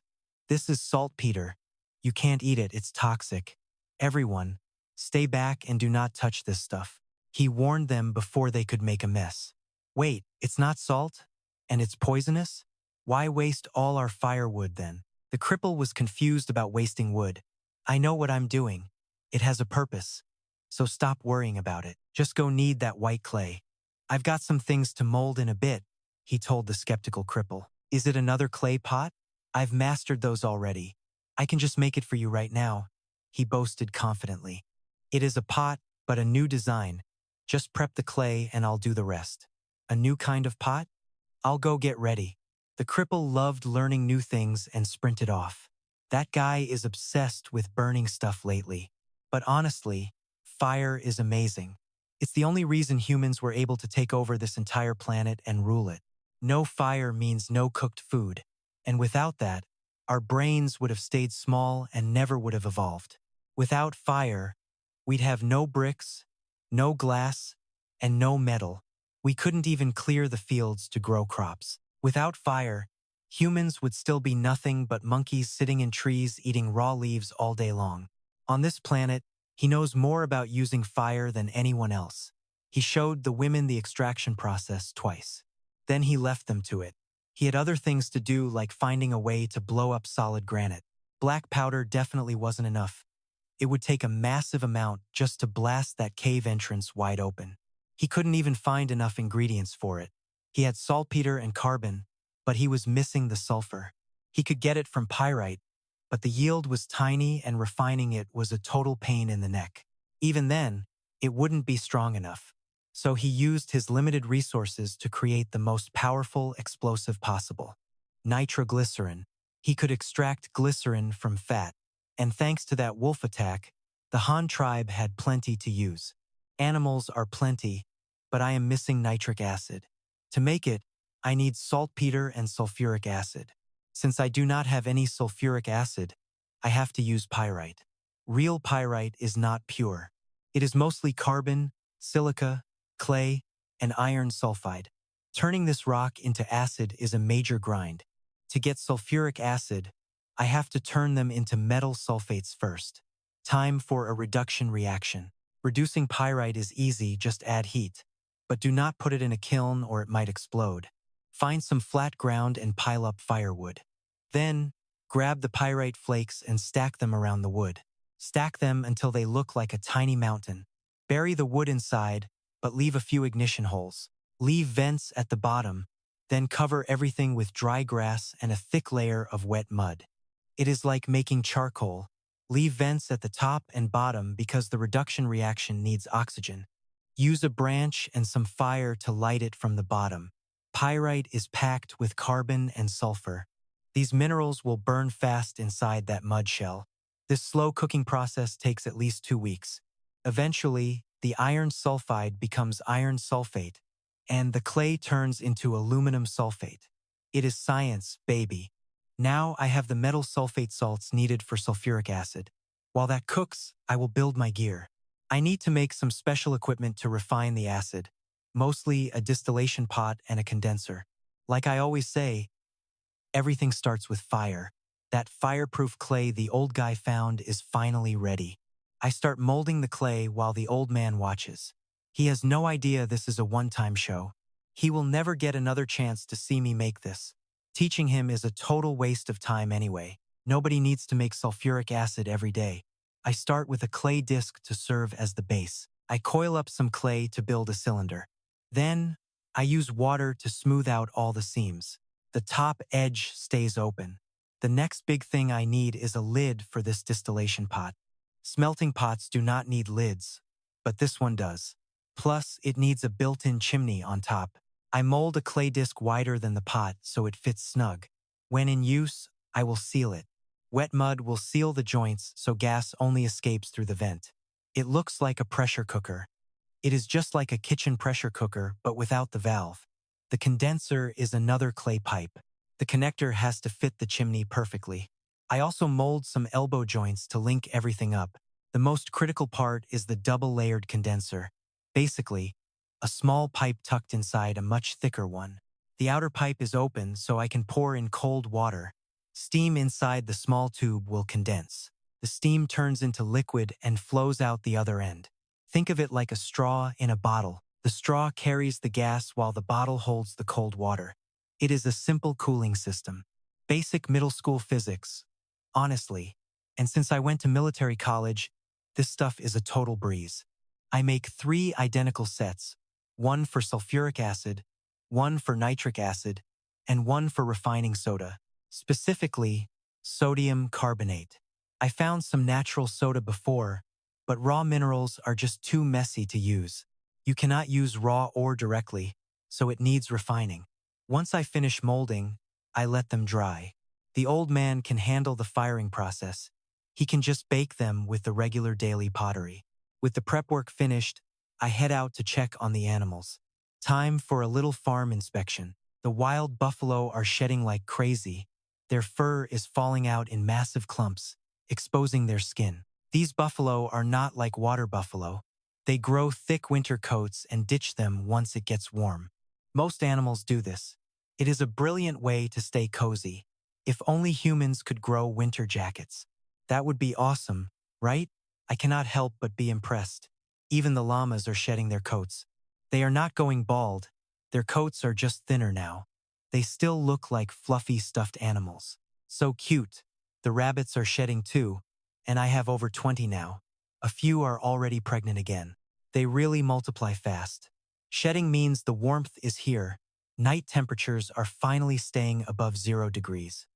This is saltpeter. You can't eat it, it's toxic. Everyone, stay back and do not touch this stuff. He warned them before they could make a mess. Wait, it's not salt? And it's poisonous? Why waste all our firewood then? The cripple was confused about wasting wood. I know what I'm doing. It has a purpose. So stop worrying about it. Just go knead that white clay. I've got some things to mold in a bit, he told the skeptical cripple. Is it another clay pot? I've mastered those already. I can just make it for you right now, he boasted confidently. It is a pot, but a new design. Just prep the clay and I'll do the rest. A new kind of pot? I'll go get ready. The cripple loved learning new things and sprinted off. That guy is obsessed with burning stuff lately. But honestly, fire is amazing. It's the only reason humans were able to take over this entire planet and rule it. No fire means no cooked food. And without that, our brains would have stayed small and never would have evolved. Without fire, we'd have no bricks, no glass, and no metal. We couldn't even clear the fields to grow crops. Without fire, humans would still be nothing but monkeys sitting in trees eating raw leaves all day long. On this planet, he knows more about using fire than anyone else. He showed the women the extraction process twice. Then he left them to it. He had other things to do, like finding a way to blow up solid granite. Black powder definitely wasn't enough. It would take a massive amount just to blast that cave entrance wide open. He couldn't even find enough ingredients for it. He had saltpeter and carbon, but he was missing the sulfur. He could get it from pyrite, but the yield was tiny and refining it was a total pain in the neck. Even then, it wouldn't be strong enough. So he used his limited resources to create the most powerful explosive possible. Nitroglycerin. He could extract glycerin from fat, and thanks to that wolf attack, the Han tribe had plenty to use. Animals are plenty, but I am missing nitric acid. To make it, I need saltpeter and sulfuric acid. Since I do not have any sulfuric acid, I have to use pyrite. Real pyrite is not pure. It is mostly carbon, silica, clay, and iron sulfide. Turning this rock into acid is a major grind. To get sulfuric acid, I have to turn them into metal sulfates first. Time for a reduction reaction. Reducing pyrite is easy, just add heat. But do not put it in a kiln or it might explode. Find some flat ground and pile up firewood. Then, grab the pyrite flakes and stack them around the wood. Stack them until they look like a tiny mountain. Bury the wood inside, but leave a few ignition holes. Leave vents at the bottom, then cover everything with dry grass and a thick layer of wet mud. It is like making charcoal. Leave vents at the top and bottom because the reduction reaction needs oxygen. Use a branch and some fire to light it from the bottom. Pyrite is packed with carbon and sulfur. These minerals will burn fast inside that mud shell. This slow cooking process takes at least 2 weeks. Eventually, the iron sulfide becomes iron sulfate, and the clay turns into aluminum sulfate. It is science, baby. Now I have the metal sulfate salts needed for sulfuric acid. While that cooks, I will build my gear. I need to make some special equipment to refine the acid, mostly a distillation pot and a condenser. Like I always say, everything starts with fire. That fireproof clay the old guy found is finally ready. I start molding the clay while the old man watches. He has no idea this is a one-time show. He will never get another chance to see me make this. Teaching him is a total waste of time anyway. Nobody needs to make sulfuric acid every day. I start with a clay disc to serve as the base. I coil up some clay to build a cylinder. Then, I use water to smooth out all the seams. The top edge stays open. The next big thing I need is a lid for this distillation pot. Smelting pots do not need lids, but this one does. Plus, it needs a built-in chimney on top. I mold a clay disc wider than the pot so it fits snug. When in use, I will seal it. Wet mud will seal the joints so gas only escapes through the vent. It looks like a pressure cooker. It is just like a kitchen pressure cooker, but without the valve. The condenser is another clay pipe. The connector has to fit the chimney perfectly. I also mold some elbow joints to link everything up. The most critical part is the double-layered condenser. Basically, a small pipe tucked inside a much thicker one. The outer pipe is open so I can pour in cold water. Steam inside the small tube will condense. The steam turns into liquid and flows out the other end. Think of it like a straw in a bottle. The straw carries the gas while the bottle holds the cold water. It is a simple cooling system. Basic middle school physics. Honestly, and since I went to military college, this stuff is a total breeze. I make 3 identical sets, one for sulfuric acid, one for nitric acid, and one for refining soda, specifically sodium carbonate. I found some natural soda before, but raw minerals are just too messy to use. You cannot use raw ore directly, so it needs refining. Once I finish molding, I let them dry. The old man can handle the firing process. He can just bake them with the regular daily pottery. With the prep work finished, I head out to check on the animals. Time for a little farm inspection. The wild buffalo are shedding like crazy. Their fur is falling out in massive clumps, exposing their skin. These buffalo are not like water buffalo. They grow thick winter coats and ditch them once it gets warm. Most animals do this. It is a brilliant way to stay cozy. If only humans could grow winter jackets. That would be awesome, right? I cannot help but be impressed. Even the llamas are shedding their coats. They are not going bald. Their coats are just thinner now. They still look like fluffy stuffed animals. So cute. The rabbits are shedding too, and I have over 20 now. A few are already pregnant again. They really multiply fast. Shedding means the warmth is here. Night temperatures are finally staying above 0 degrees.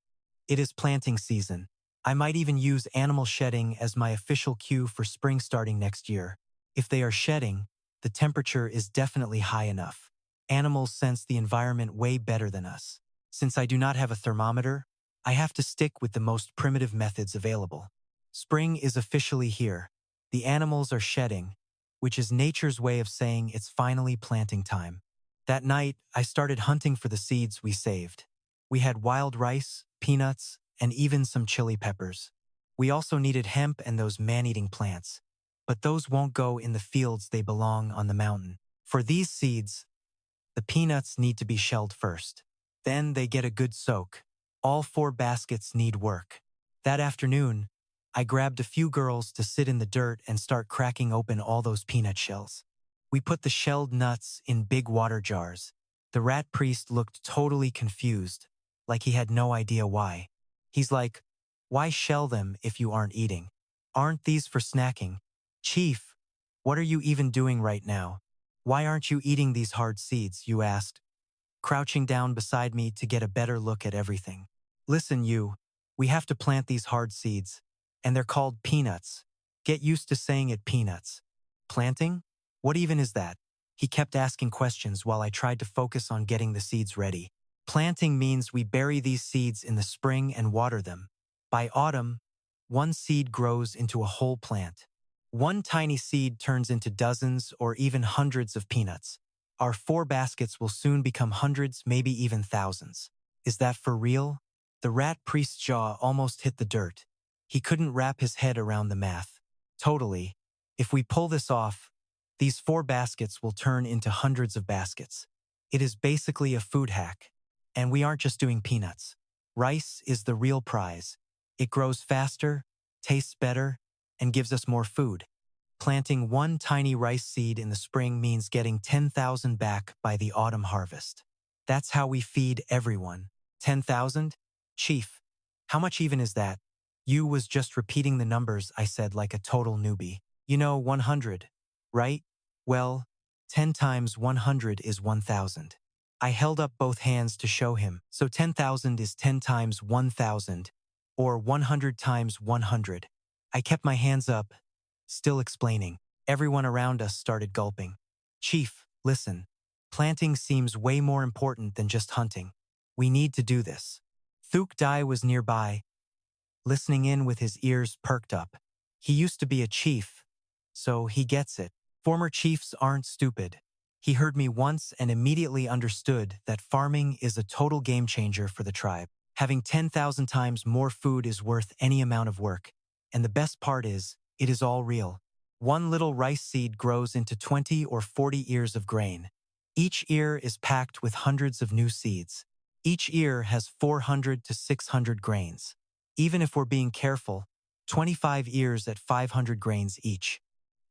It is planting season. I might even use animal shedding as my official cue for spring starting next year. If they are shedding, the temperature is definitely high enough. Animals sense the environment way better than us. Since I do not have a thermometer, I have to stick with the most primitive methods available. Spring is officially here. The animals are shedding, which is nature's way of saying it's finally planting time. That night, I started hunting for the seeds we saved. We had wild rice, peanuts, and even some chili peppers. We also needed hemp and those man-eating plants. But those won't go in the fields, they belong on the mountain. For these seeds, the peanuts need to be shelled first. Then they get a good soak. All 4 baskets need work. That afternoon, I grabbed a few girls to sit in the dirt and start cracking open all those peanut shells. We put the shelled nuts in big water jars. The rat priest looked totally confused, like he had no idea why. He's like, "Why shell them if you aren't eating? Aren't these for snacking?" "Chief, what are you even doing right now? Why aren't you eating these hard seeds?" you asked, crouching down beside me to get a better look at everything. "Listen, we have to plant these hard seeds, and they're called peanuts. Get used to saying it, peanuts." "Planting? What even is that?" He kept asking questions while I tried to focus on getting the seeds ready. "Planting means we bury these seeds in the spring and water them. By autumn, one seed grows into a whole plant. One tiny seed turns into dozens or even hundreds of peanuts. Our 4 baskets will soon become hundreds, maybe even thousands." "Is that for real?" The rat priest's jaw almost hit the dirt. He couldn't wrap his head around the math. "Totally. If we pull this off, these 4 baskets will turn into hundreds of baskets. It is basically a food hack. And we aren't just doing peanuts. Rice is the real prize. It grows faster, tastes better, and gives us more food. Planting 1 tiny rice seed in the spring means getting 10,000 back by the autumn harvest. That's how we feed everyone. 10,000? Chief, how much even is that?" "You was just repeating the numbers," I said like a total newbie. "You know 100, right? Well, 10 times 100 is 1,000. I held up both hands to show him. "So 10,000 is 10 times 1,000, or 100 times 100. I kept my hands up, still explaining. Everyone around us started gulping. "Chief, listen. Planting seems way more important than just hunting. We need to do this." Thuk Dai was nearby, listening in with his ears perked up. He used to be a chief, so he gets it. Former chiefs aren't stupid. He heard me once and immediately understood that farming is a total game changer for the tribe. Having 10,000 times more food is worth any amount of work. And the best part is, it is all real. 1 little rice seed grows into 20 or 40 ears of grain. Each ear is packed with hundreds of new seeds. Each ear has 400 to 600 grains. Even if we're being careful, 25 ears at 500 grains each.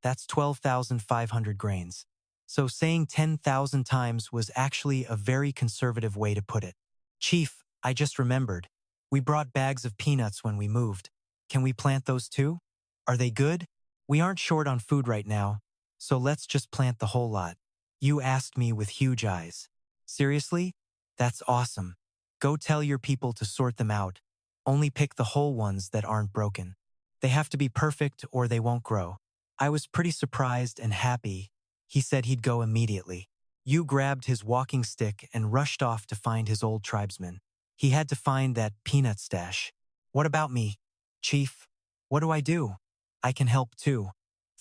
That's 12,500 grains. So saying 10,000 times was actually a very conservative way to put it. "Chief, I just remembered. We brought bags of peanuts when we moved. Can we plant those too? Are they good? We aren't short on food right now, so let's just plant the whole lot." You asked me with huge eyes. "Seriously? That's awesome. Go tell your people to sort them out. Only pick the whole ones that aren't broken. They have to be perfect or they won't grow." I was pretty surprised and happy. He said he'd go immediately. You grabbed his walking stick and rushed off to find his old tribesmen. He had to find that peanut stash. What about me? Chief, what do I do? I can help too.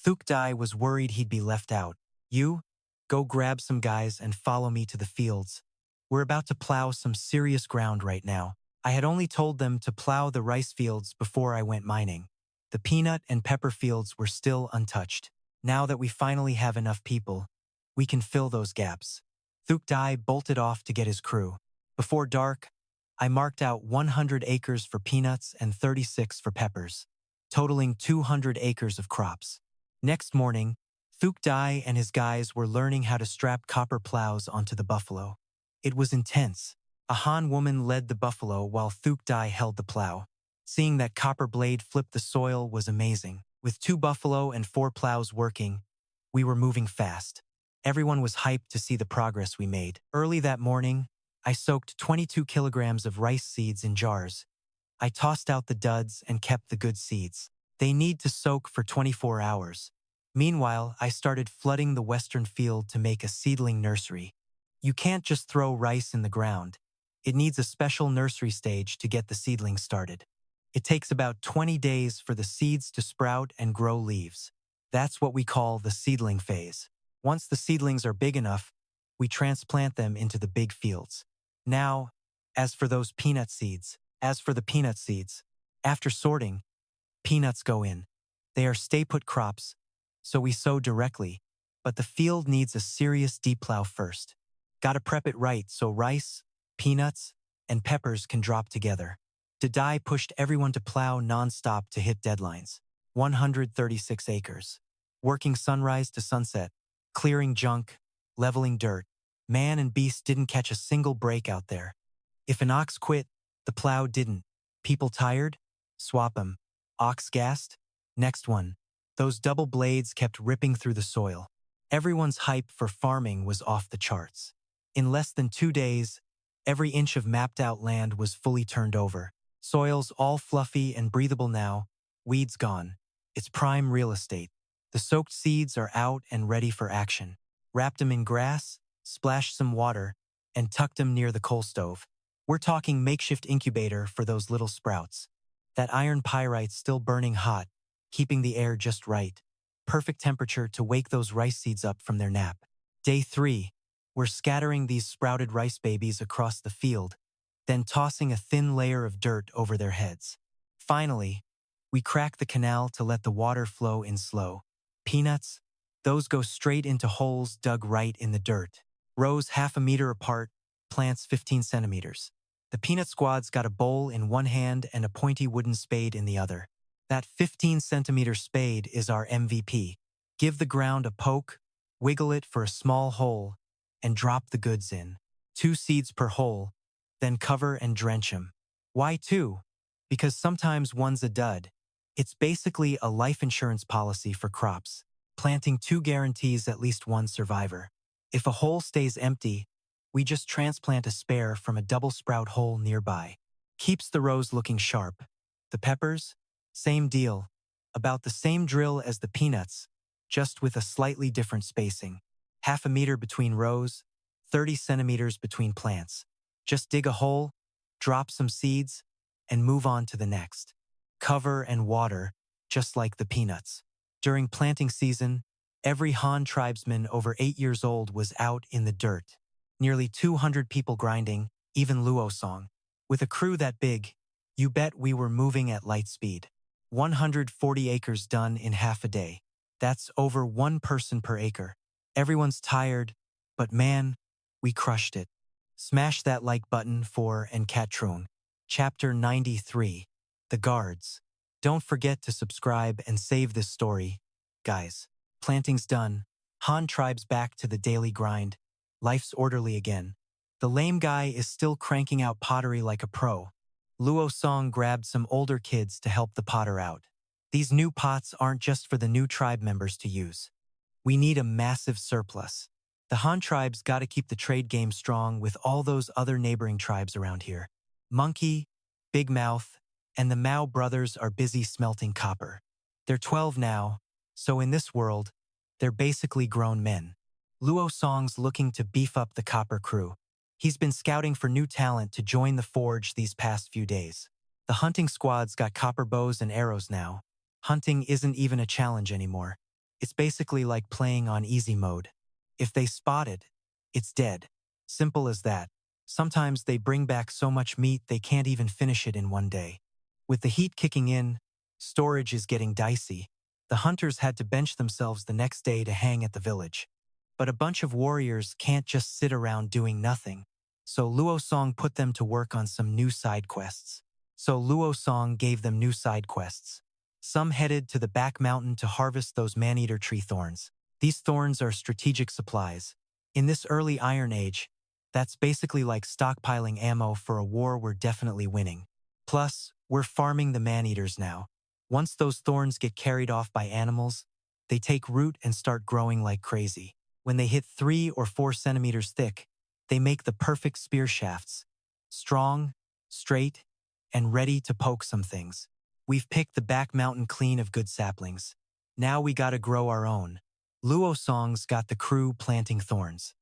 Thukdai was worried he'd be left out. You? Go grab some guys and follow me to the fields. We're about to plow some serious ground right now. I had only told them to plow the rice fields before I went mining. The peanut and pepper fields were still untouched. Now that we finally have enough people, we can fill those gaps. Thukdai bolted off to get his crew. Before dark, I marked out 100 acres for peanuts and 36 for peppers, totaling 200 acres of crops. Next morning, Thukdai and his guys were learning how to strap copper plows onto the buffalo. It was intense. A Han woman led the buffalo while Thukdai held the plow. Seeing that copper blade flip the soil was amazing. With 2 buffalo and 4 plows working, we were moving fast. Everyone was hyped to see the progress we made. Early that morning, I soaked 22 kilograms of rice seeds in jars. I tossed out the duds and kept the good seeds. They need to soak for 24 hours. Meanwhile, I started flooding the western field to make a seedling nursery. You can't just throw rice in the ground. It needs a special nursery stage to get the seedlings started. It takes about 20 days for the seeds to sprout and grow leaves. That's what we call the seedling phase. Once the seedlings are big enough, we transplant them into the big fields. Now, as for the peanut seeds, after sorting, peanuts go in. They are stay-put crops, so we sow directly, but the field needs a serious deep plow first. Gotta prep it right so rice, peanuts, and peppers can drop together. Dadai pushed everyone to plow non-stop to hit deadlines. 136 acres. Working sunrise to sunset, clearing junk, leveling dirt. Man and beast didn't catch a single break out there. If an ox quit, the plow didn't. People tired? Swap 'em. Ox gassed? Next one. Those double blades kept ripping through the soil. Everyone's hype for farming was off the charts. In less than 2 days, every inch of mapped-out land was fully turned over. Soil's all fluffy and breathable now, weeds gone. It's prime real estate. The soaked seeds are out and ready for action. Wrapped them in grass, splashed some water, and tucked them near the coal stove. We're talking makeshift incubator for those little sprouts. That iron pyrite's still burning hot, keeping the air just right. Perfect temperature to wake those rice seeds up from their nap. Day 3, we're scattering these sprouted rice babies across the field, then tossing a thin layer of dirt over their heads. Finally, we crack the canal to let the water flow in slow. Peanuts? Those go straight into holes dug right in the dirt. Rows half a meter apart, plants 15 centimeters. The peanut squad's got a bowl in one hand and a pointy wooden spade in the other. That 15-centimeter spade is our MVP. Give the ground a poke, wiggle it for a small hole, and drop the goods in. 2 seeds per hole, then cover and drench 'em. Why 2? Because sometimes one's a dud. It's basically a life insurance policy for crops. Planting 2 guarantees at least 1 survivor. If a hole stays empty, we just transplant a spare from a double sprout hole nearby. Keeps the rows looking sharp. The peppers? Same deal. About the same drill as the peanuts, just with a slightly different spacing. Half a meter between rows, 30 centimeters between plants. Just dig a hole, drop some seeds, and move on to the next. Cover and water, just like the peanuts. During planting season, every Han tribesman over 8 years old was out in the dirt. Nearly 200 people grinding, even Luo Song. With a crew that big, you bet we were moving at light speed. 140 acres done in half a day. That's over 1 person per acre. Everyone's tired, but man, we crushed it. Smash that like button for Encatrung. Chapter 93. The Guards. Don't forget to subscribe and save this story, guys. Planting's done. Han tribe's back to the daily grind. Life's orderly again. The lame guy is still cranking out pottery like a pro. Luo Song grabbed some older kids to help the potter out. These new pots aren't just for the new tribe members to use. We need a massive surplus. The Han tribe's gotta keep the trade game strong with all those other neighboring tribes around here. Monkey, Big Mouth, and the Mao brothers are busy smelting copper. They're 12 now, so in this world, they're basically grown men. Luo Song's looking to beef up the copper crew. He's been scouting for new talent to join the forge these past few days. The hunting squad's got copper bows and arrows now. Hunting isn't even a challenge anymore. It's basically like playing on easy mode. If they spot it, it's dead. Simple as that. Sometimes they bring back so much meat they can't even finish it in one day. With the heat kicking in, storage is getting dicey. The hunters had to bench themselves the next day to hang at the village. But a bunch of warriors can't just sit around doing nothing. So Luo Song put them to work on some new side quests. Some headed to the back mountain to harvest those man-eater tree thorns. These thorns are strategic supplies. In this early Iron Age, that's basically like stockpiling ammo for a war we're definitely winning. Plus, we're farming the man-eaters now. Once those thorns get carried off by animals, they take root and start growing like crazy. When they hit 3 or 4 centimeters thick, they make the perfect spear shafts. Strong, straight, and ready to poke some things. We've picked the back mountain clean of good saplings. Now we gotta grow our own. Luo Song's got the crew planting thorns.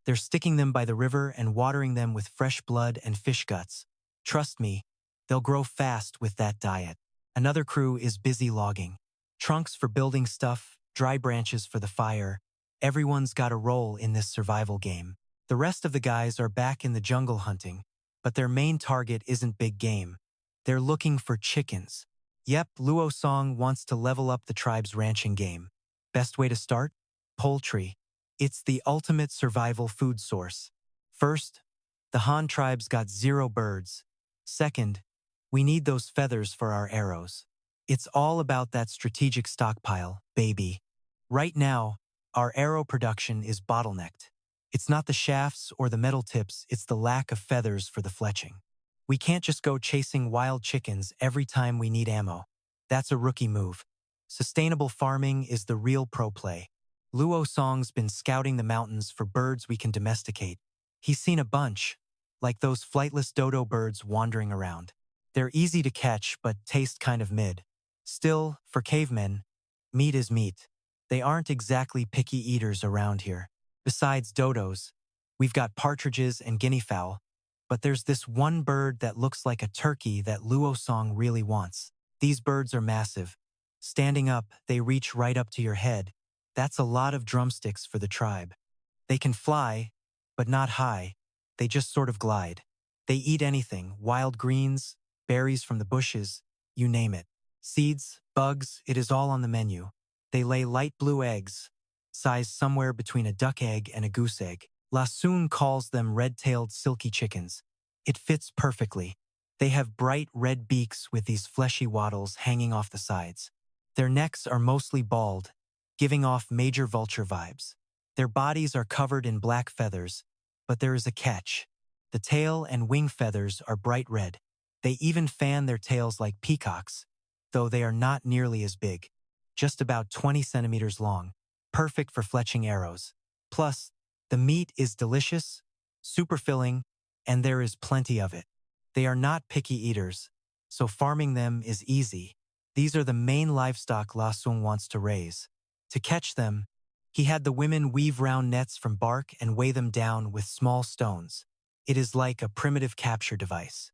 They're sticking them by the river and watering them with fresh blood and fish guts. Trust me, they'll grow fast with that diet. Another crew is busy logging. Trunks for building stuff, dry branches for the fire. Everyone's got a role in this survival game. The rest of the guys are back in the jungle hunting, but their main target isn't big game. They're looking for chickens. Yep, Luo Song wants to level up the tribe's ranching game. Best way to start? Poultry. It's the ultimate survival food source. First, the Han tribe's got 0 birds. Second, we need those feathers for our arrows. It's all about that strategic stockpile, baby. Right now, our arrow production is bottlenecked. It's not the shafts or the metal tips, it's the lack of feathers for the fletching. We can't just go chasing wild chickens every time we need ammo. That's a rookie move. Sustainable farming is the real pro play. Luo Song's been scouting the mountains for birds we can domesticate. He's seen a bunch, like those flightless dodo birds wandering around. They're easy to catch, but taste kind of mid. Still, for cavemen, meat is meat. They aren't exactly picky eaters around here. Besides dodos, we've got partridges and guinea fowl, but there's this one bird that looks like a turkey that Luo Song really wants. These birds are massive. Standing up, they reach right up to your head. That's a lot of drumsticks for the tribe. They can fly, but not high. They just sort of glide. They eat anything, wild greens, berries from the bushes, you name it. Seeds, bugs, it is all on the menu. They lay light blue eggs, size somewhere between a duck egg and a goose egg. La Sun calls them red-tailed silky chickens. It fits perfectly. They have bright red beaks with these fleshy wattles hanging off the sides. Their necks are mostly bald, giving off major vulture vibes. Their bodies are covered in black feathers, but there is a catch. The tail and wing feathers are bright red. They even fan their tails like peacocks, though they are not nearly as big. Just about 20 centimeters long, perfect for fletching arrows. Plus, the meat is delicious, super filling, and there is plenty of it. They are not picky eaters, so farming them is easy. These are the main livestock La Sung wants to raise. To catch them, he had the women weave round nets from bark and weigh them down with small stones. It is like a primitive capture device.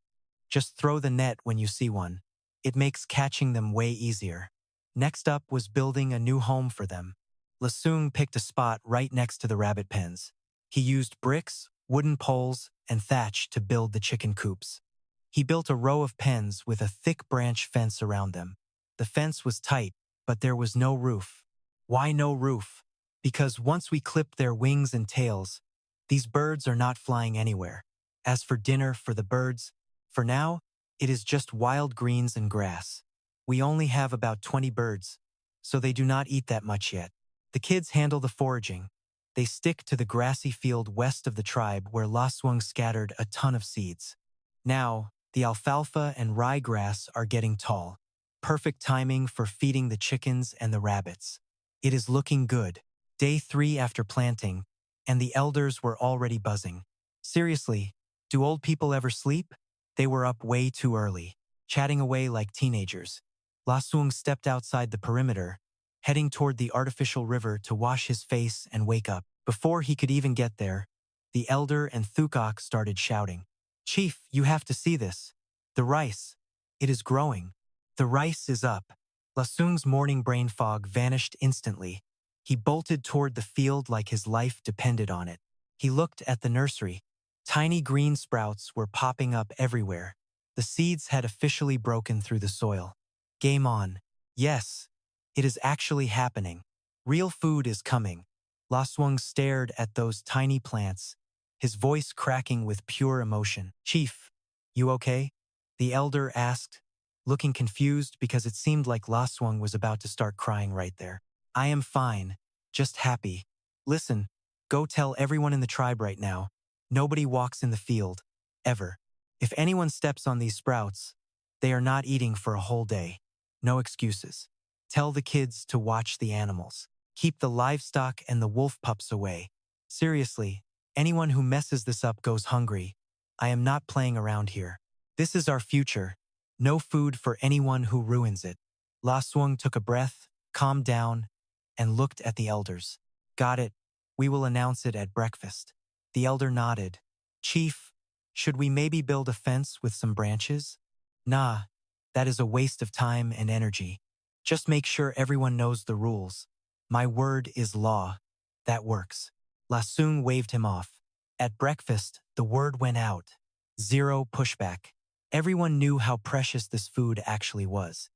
Just throw the net when you see one. It makes catching them way easier. Next up was building a new home for them. Lasung picked a spot right next to the rabbit pens. He used bricks, wooden poles, and thatch to build the chicken coops. He built a row of pens with a thick branch fence around them. The fence was tight, but there was no roof. Why no roof? Because once we clip their wings and tails, these birds are not flying anywhere. As for dinner for the birds, for now, it is just wild greens and grass. We only have about 20 birds, so they do not eat that much yet. The kids handle the foraging. They stick to the grassy field west of the tribe where La Suang scattered a ton of seeds. Now, the alfalfa and ryegrass are getting tall. Perfect timing for feeding the chickens and the rabbits. It is looking good. Day 3 after planting, and the elders were already buzzing. Seriously, do old people ever sleep? They were up way too early, chatting away like teenagers. La Suang stepped outside the perimeter, heading toward the artificial river to wash his face and wake up. Before he could even get there, The elder and Thukok started shouting. Chief, you have to see this. The rice. It is growing. The rice is up. Lasung's morning brain fog vanished instantly. He bolted toward the field like his life depended on it. He looked at the nursery. Tiny green sprouts were popping up everywhere. The seeds had officially broken through the soil. Game on. Yes, it is actually happening. Real food is coming. Lasung stared at those tiny plants, his voice cracking with pure emotion. Chief, you okay? The elder asked, looking confused because it seemed like Lasung was about to start crying right there. I am fine, just happy. Listen, go tell everyone in the tribe right now. Nobody walks in the field, ever. If anyone steps on these sprouts, they are not eating for a whole day. No excuses. Tell the kids to watch the animals. Keep the livestock and the wolf pups away. Seriously, anyone who messes this up goes hungry. I am not playing around here. This is our future. No food for anyone who ruins it. Lasung took a breath, calmed down, and looked at the elders. Got it. We will announce it at breakfast. The elder nodded. Chief, should we maybe build a fence with some branches? Nah, that is a waste of time and energy. Just make sure everyone knows the rules. My word is law. That works. Lasung waved him off. At breakfast, the word went out. Zero pushback. Everyone knew how precious this food actually was.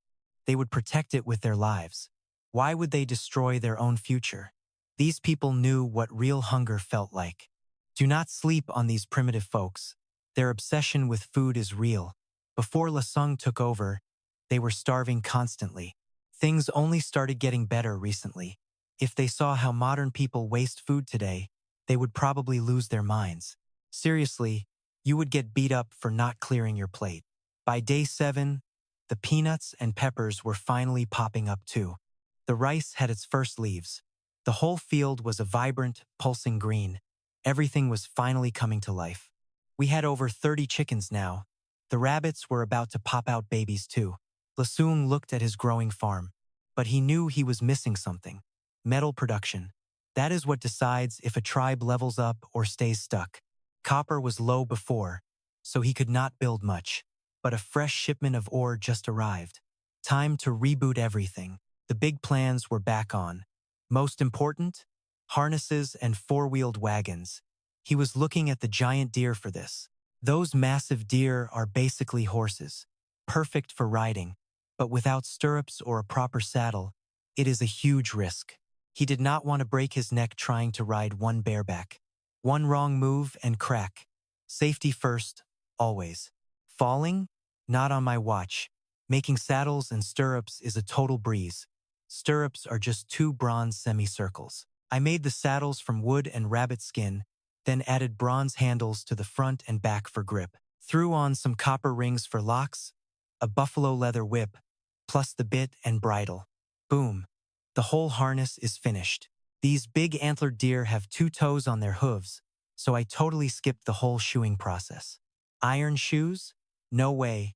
They would protect it with their lives. Why would they destroy their own future? These people knew what real hunger felt like. Do not sleep on these primitive folks. Their obsession with food is real. Before Lasung took over, they were starving constantly. Things only started getting better recently. If they saw how modern people waste food today, they would probably lose their minds. Seriously, you would get beat up for not clearing your plate. By day 7, the peanuts and peppers were finally popping up too. The rice had its first leaves. The whole field was a vibrant, pulsing green. Everything was finally coming to life. We had over 30 chickens now. The rabbits were about to pop out babies too. Lasung looked at his growing farm, but he knew he was missing something. Metal production. That is what decides if a tribe levels up or stays stuck. Copper was low before, so he could not build much. But a fresh shipment of ore just arrived. Time to reboot everything. The big plans were back on. Most important? Harnesses and four-wheeled wagons. He was looking at the giant deer for this. Those massive deer are basically horses, perfect for riding, but without stirrups or a proper saddle, it is a huge risk. He did not want to break his neck trying to ride one bareback. One wrong move and crack. Safety first, always. Falling? Not on my watch. Making saddles and stirrups is a total breeze. Stirrups are just 2 bronze semicircles. I made the saddles from wood and rabbit skin, then added bronze handles to the front and back for grip. Threw on some copper rings for locks, a buffalo leather whip, plus the bit and bridle. Boom. The whole harness is finished. These big antlered deer have 2 toes on their hooves, so I totally skipped the whole shoeing process. Iron shoes? No way.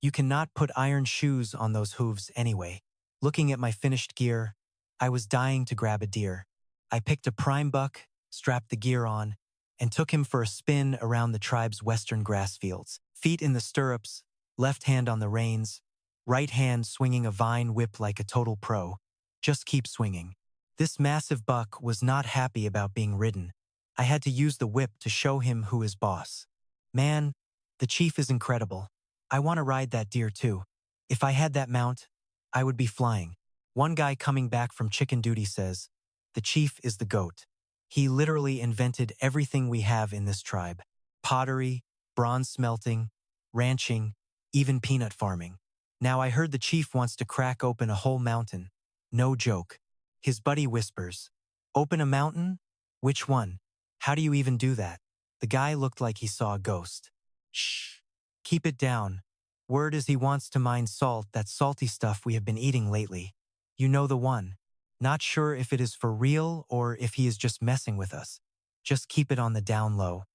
You cannot put iron shoes on those hooves anyway. Looking at my finished gear, I was dying to grab a deer. I picked a prime buck, strapped the gear on, and took him for a spin around the tribe's western grass fields. Feet in the stirrups, left hand on the reins, right hand swinging a vine whip like a total pro. Just keep swinging. This massive buck was not happy about being ridden. I had to use the whip to show him who is boss. Man, the chief is incredible. I want to ride that deer too. If I had that mount, I would be flying. One guy coming back from chicken duty says, the chief is the goat. He literally invented everything we have in this tribe. Pottery, bronze smelting, ranching, even peanut farming. Now I heard the chief wants to crack open a whole mountain. No joke. His buddy whispers, open a mountain? Which one? How do you even do that? The guy looked like he saw a ghost. Shh. Keep it down. Word is he wants to mine salt, that salty stuff we have been eating lately. You know the one. Not sure if it is for real or if he is just messing with us. Just keep it on the down low.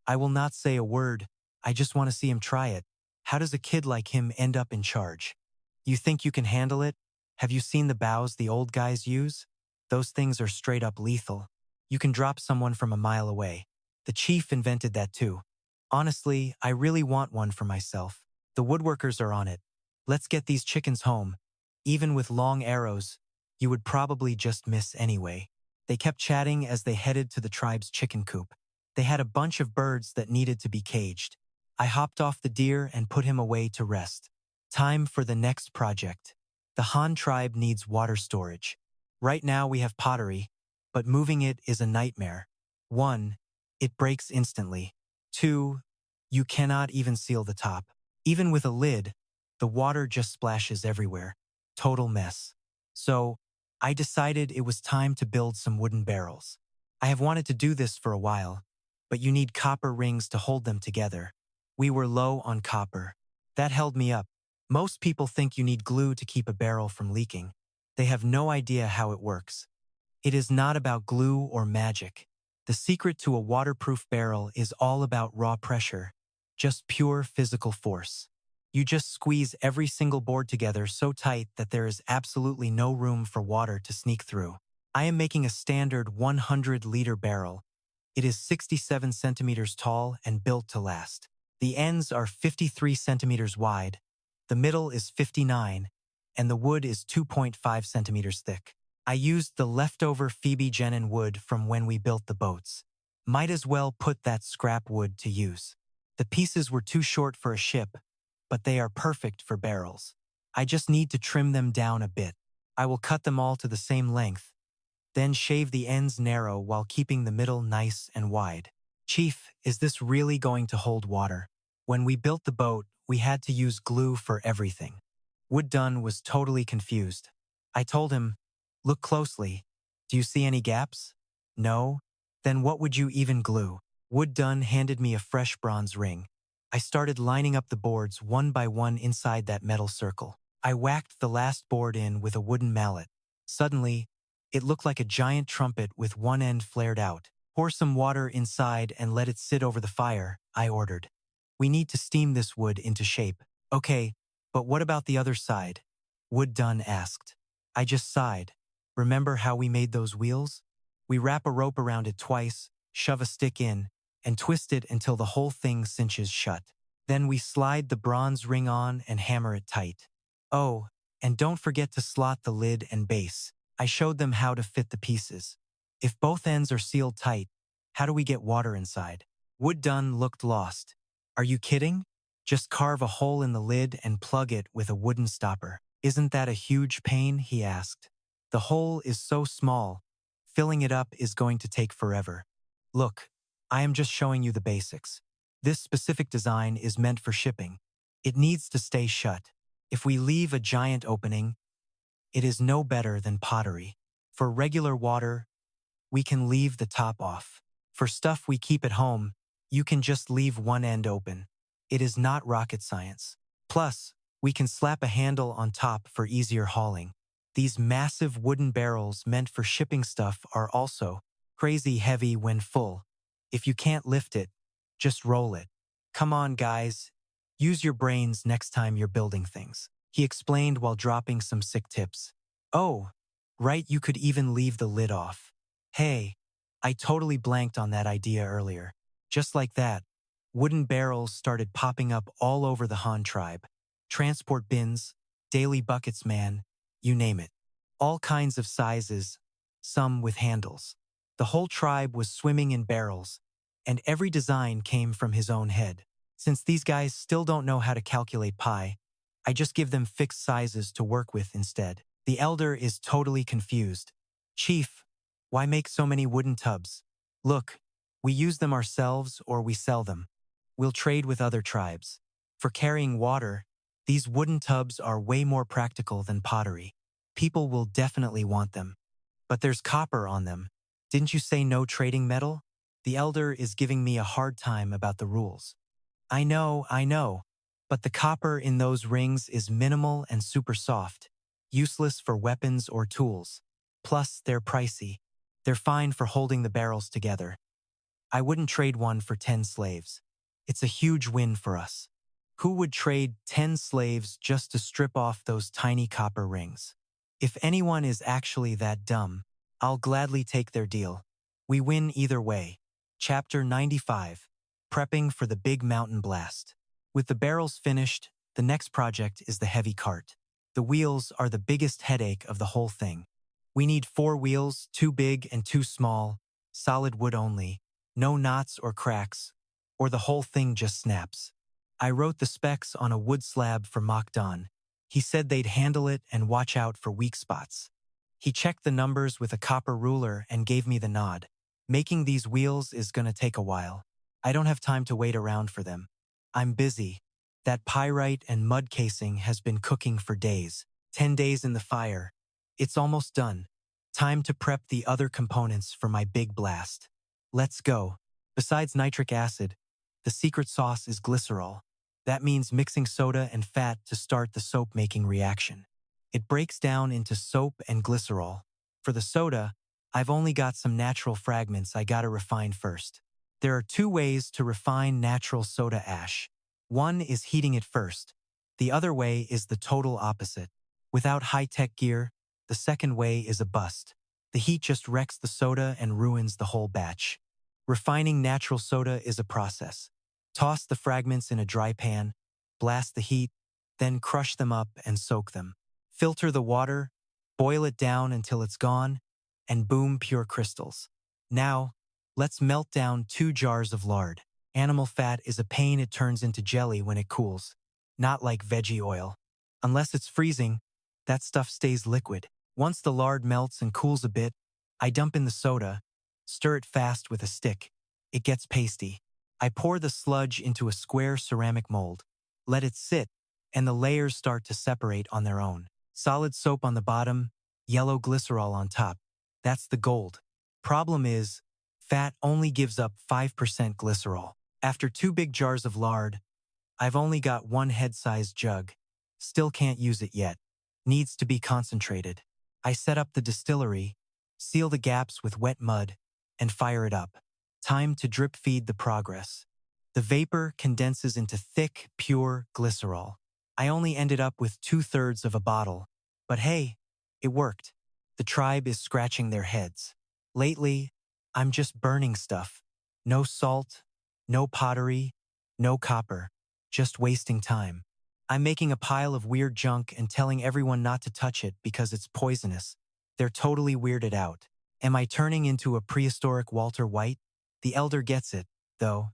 I will not say a word. I just want to see him try it. How does a kid like him end up in charge? You think you can handle it? Have you seen the bows the old guys use? Those things are straight up lethal. You can drop someone from a mile away. The chief invented that too. Honestly, I really want one for myself. The woodworkers are on it. Let's get these chickens home. Even with long arrows, you would probably just miss anyway. They kept chatting as they headed to the tribe's chicken coop. They had a bunch of birds that needed to be caged. I hopped off the deer and put him away to rest. Time for the next project. The Han tribe needs water storage. Right now we have pottery, but moving it is a nightmare. 1. It breaks instantly. 2. You cannot even seal the top. Even with a lid, the water just splashes everywhere. Total mess. So, I decided it was time to build some wooden barrels. I have wanted to do this for a while, but you need copper rings to hold them together. We were low on copper. That held me up. Most people think you need glue to keep a barrel from leaking. They have no idea how it works. It is not about glue or magic. The secret to a waterproof barrel is all about raw pressure, just pure physical force. You just squeeze every single board together so tight that there is absolutely no room for water to sneak through. I am making a standard 100-liter barrel. It is 67 centimeters tall and built to last. The ends are 53 centimeters wide, the middle is 59, and the wood is 2.5 centimeters thick. I used the leftover Phoebe Genin wood from when we built the boats. Might as well put that scrap wood to use. The pieces were too short for a ship, but they are perfect for barrels. I just need to trim them down a bit. I will cut them all to the same length, then shave the ends narrow while keeping the middle nice and wide. Chief, is this really going to hold water? When we built the boat, we had to use glue for everything. Wood Dunn was totally confused. I told him, "Look closely. Do you see any gaps?" "No." "Then what would you even glue?" Wood Dunn handed me a fresh bronze ring. I started lining up the boards one by one inside that metal circle. I whacked the last board in with a wooden mallet. Suddenly, it looked like a giant trumpet with one end flared out. "Pour some water inside and let it sit over the fire," I ordered. "We need to steam this wood into shape." "Okay, but what about the other side?" Wood Dunn asked. I just sighed. "Remember how we made those wheels? We wrap a rope around it twice, shove a stick in, and twist it until the whole thing cinches shut. Then we slide the bronze ring on and hammer it tight. Oh, and don't forget to slot the lid and base." I showed them how to fit the pieces. "If both ends are sealed tight, how do we get water inside?" Wood Dunn looked lost. "Are you kidding? Just carve a hole in the lid and plug it with a wooden stopper." "Isn't that a huge pain?" he asked. "The hole is so small, filling it up is going to take forever." "Look, I am just showing you the basics. This specific design is meant for shipping. It needs to stay shut. If we leave a giant opening, it is no better than pottery. For regular water, we can leave the top off. For stuff we keep at home, you can just leave one end open. It is not rocket science. Plus, we can slap a handle on top for easier hauling. These massive wooden barrels meant for shipping stuff are also crazy heavy when full. If you can't lift it, just roll it. Come on, guys. Use your brains next time you're building things," he explained while dropping some sick tips. "Oh, right, you could even leave the lid off. Hey, I totally blanked on that idea earlier." Just like that, wooden barrels started popping up all over the Han tribe. Transport bins, daily buckets, man, you name it. All kinds of sizes, some with handles. The whole tribe was swimming in barrels, and every design came from his own head. Since these guys still don't know how to calculate pi, I just give them fixed sizes to work with instead. The elder is totally confused. "Chief, why make so many wooden tubs?" "Look, we use them ourselves or we sell them. We'll trade with other tribes. For carrying water, these wooden tubs are way more practical than pottery. People will definitely want them. But there's copper on them. Didn't you say no trading metal?" The elder is giving me a hard time about the rules. I know. But the copper in those rings is minimal and super soft, useless for weapons or tools. Plus, they're pricey. They're fine for holding the barrels together. I wouldn't trade one for 10 slaves. It's a huge win for us. Who would trade 10 slaves just to strip off those tiny copper rings? If anyone is actually that dumb, I'll gladly take their deal. We win either way. Chapter 95. Prepping for the Big Mountain Blast. With the barrels finished, the next project is the heavy cart. The wheels are the biggest headache of the whole thing. We need 4 wheels, 2 big and 2 small, solid wood only, no knots or cracks, or the whole thing just snaps. I wrote the specs on a wood slab for Don. He said they'd handle it and watch out for weak spots. He checked the numbers with a copper ruler and gave me the nod. Making these wheels is gonna take a while. I don't have time to wait around for them. I'm busy. That pyrite and mud casing has been cooking for days. 10 days in the fire. It's almost done. Time to prep the other components for my big blast. Let's go. Besides nitric acid, the secret sauce is glycerol. That means mixing soda and fat to start the soap-making reaction. It breaks down into soap and glycerol. For the soda, I've only got some natural fragments I gotta refine first. There are 2 ways to refine natural soda ash. One is heating it first. The other way is the total opposite. Without high-tech gear, the second way is a bust. The heat just wrecks the soda and ruins the whole batch. Refining natural soda is a process. Toss the fragments in a dry pan, blast the heat, then crush them up and soak them. Filter the water, boil it down until it's gone, and boom, pure crystals. Now, let's melt down 2 jars of lard. Animal fat is a pain. It turns into jelly when it cools. Not like veggie oil. Unless it's freezing, that stuff stays liquid. Once the lard melts and cools a bit, I dump in the soda, stir it fast with a stick. It gets pasty. I pour the sludge into a square ceramic mold. Let it sit, and the layers start to separate on their own. Solid soap on the bottom, yellow glycerol on top. That's the gold. Problem is, fat only gives up 5% glycerol. After 2 big jars of lard, I've only got 1 head-sized jug. Still can't use it yet. Needs to be concentrated. I set up the distillery, seal the gaps with wet mud, and fire it up. Time to drip feed the progress. The vapor condenses into thick, pure glycerol. I only ended up with 2/3 of a bottle. But hey, it worked. The tribe is scratching their heads. Lately, I'm just burning stuff. No salt, no pottery, no copper. Just wasting time. I'm making a pile of weird junk and telling everyone not to touch it because it's poisonous. They're totally weirded out. Am I turning into a prehistoric Walter White? The elder gets it, though.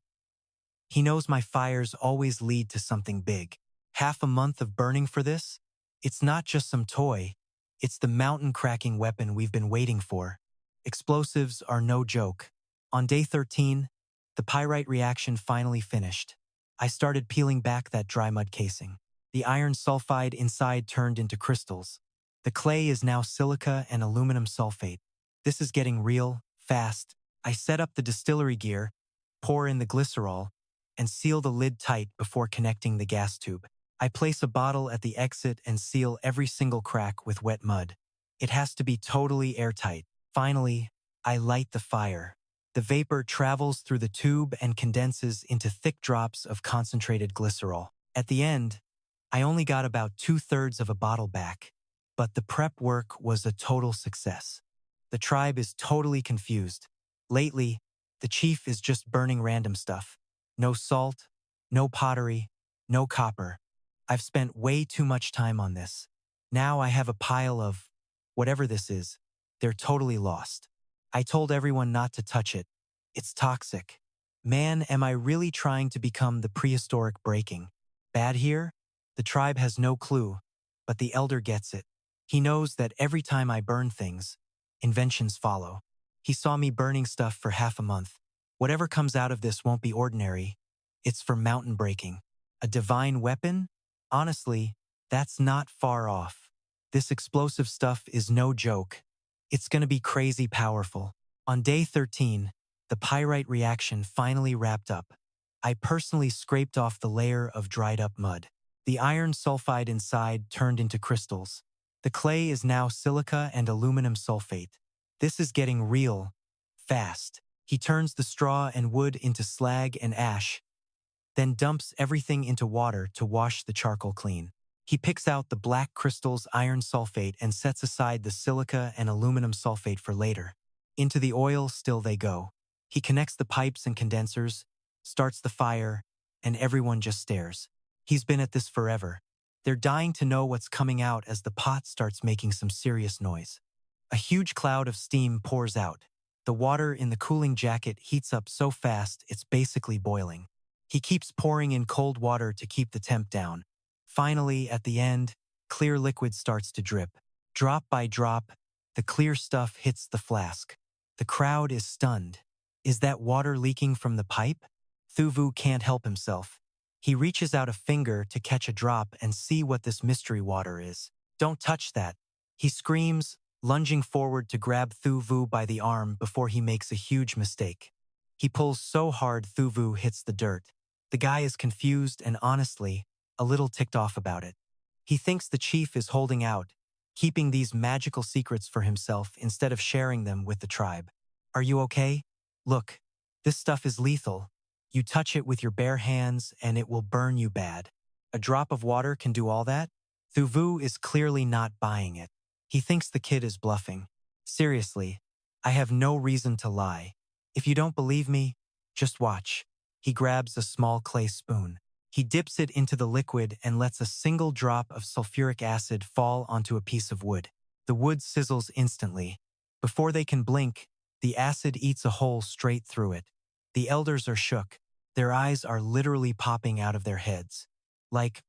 He knows my fires always lead to something big. Half a month of burning for this? It's not just some toy. It's the mountain-cracking weapon we've been waiting for. Explosives are no joke. On day 13, the pyrite reaction finally finished. I started peeling back that dry mud casing. The iron sulfide inside turned into crystals. The clay is now silica and aluminum sulfate. This is getting real, fast. I set up the distillery gear, pour in the glycerol, and seal the lid tight before connecting the gas tube. I place a bottle at the exit and seal every single crack with wet mud. It has to be totally airtight. Finally, I light the fire. The vapor travels through the tube and condenses into thick drops of concentrated glycerol. At the end, I only got about 2/3 of a bottle back, but the prep work was a total success. The tribe is totally confused. Lately, the chief is just burning random stuff. No salt, no pottery, no copper. I've spent way too much time on this. Now I have a pile of whatever this is. They're totally lost. I told everyone not to touch it. It's toxic. Man, am I really trying to become the prehistoric breaking bad here? The tribe has no clue, but the elder gets it. He knows that every time I burn things, inventions follow. He saw me burning stuff for half a month. Whatever comes out of this won't be ordinary. It's for mountain breaking. A divine weapon? Honestly, that's not far off. This explosive stuff is no joke. It's gonna be crazy powerful. On day 13, the pyrite reaction finally wrapped up. I personally scraped off the layer of dried up mud. The iron sulfide inside turned into crystals. The clay is now silica and aluminum sulfate. This is getting real, fast. He turns the straw and wood into slag and ash, then dumps everything into water to wash the charcoal clean. He picks out the black crystals iron sulfate and sets aside the silica and aluminum sulfate for later. Into the oil still they go. He connects the pipes and condensers, starts the fire, and everyone just stares. He's been at this forever. They're dying to know what's coming out as the pot starts making some serious noise. A huge cloud of steam pours out. The water in the cooling jacket heats up so fast it's basically boiling. He keeps pouring in cold water to keep the temp down. Finally, at the end, clear liquid starts to drip. Drop by drop, the clear stuff hits the flask. The crowd is stunned. Is that water leaking from the pipe? Thuvu can't help himself. He reaches out a finger to catch a drop and see what this mystery water is. Don't touch that. He screams, lunging forward to grab Thuvu by the arm before he makes a huge mistake. He pulls so hard Thuvu hits the dirt. The guy is confused and honestly, a little ticked off about it. He thinks the chief is holding out, keeping these magical secrets for himself instead of sharing them with the tribe. Are you okay? Look, this stuff is lethal. You touch it with your bare hands and it will burn you bad. A drop of water can do all that? Thuvu is clearly not buying it. He thinks the kid is bluffing. Seriously, I have no reason to lie. If you don't believe me, just watch. He grabs a small clay spoon. He dips it into the liquid and lets a single drop of sulfuric acid fall onto a piece of wood. The wood sizzles instantly. Before they can blink, the acid eats a hole straight through it. The elders are shook. Their eyes are literally popping out of their heads. Like,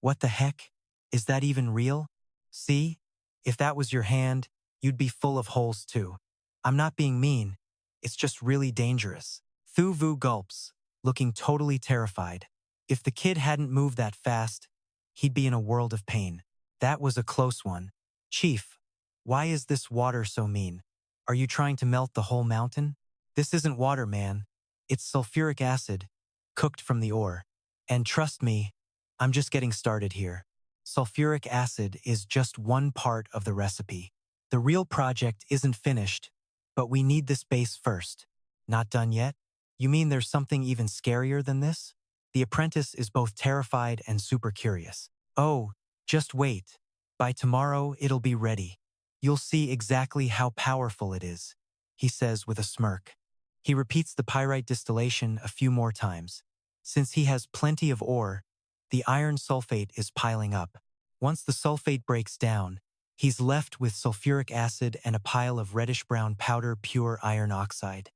what the heck? Is that even real? See? If that was your hand, you'd be full of holes too. I'm not being mean. It's just really dangerous. Thuvu gulps, looking totally terrified. If the kid hadn't moved that fast, he'd be in a world of pain. That was a close one. Chief, why is this water so mean? Are you trying to melt the whole mountain? This isn't water, man. It's sulfuric acid, cooked from the ore. And trust me, I'm just getting started here. Sulfuric acid is just one part of the recipe. The real project isn't finished, but we need this base first. Not done yet? You mean there's something even scarier than this? The apprentice is both terrified and super curious. Oh, just wait. By tomorrow, it'll be ready. You'll see exactly how powerful it is, he says with a smirk. He repeats the pyrite distillation a few more times. Since he has plenty of ore, the iron sulfate is piling up. Once the sulfate breaks down, he's left with sulfuric acid and a pile of reddish-brown powder pure iron oxide.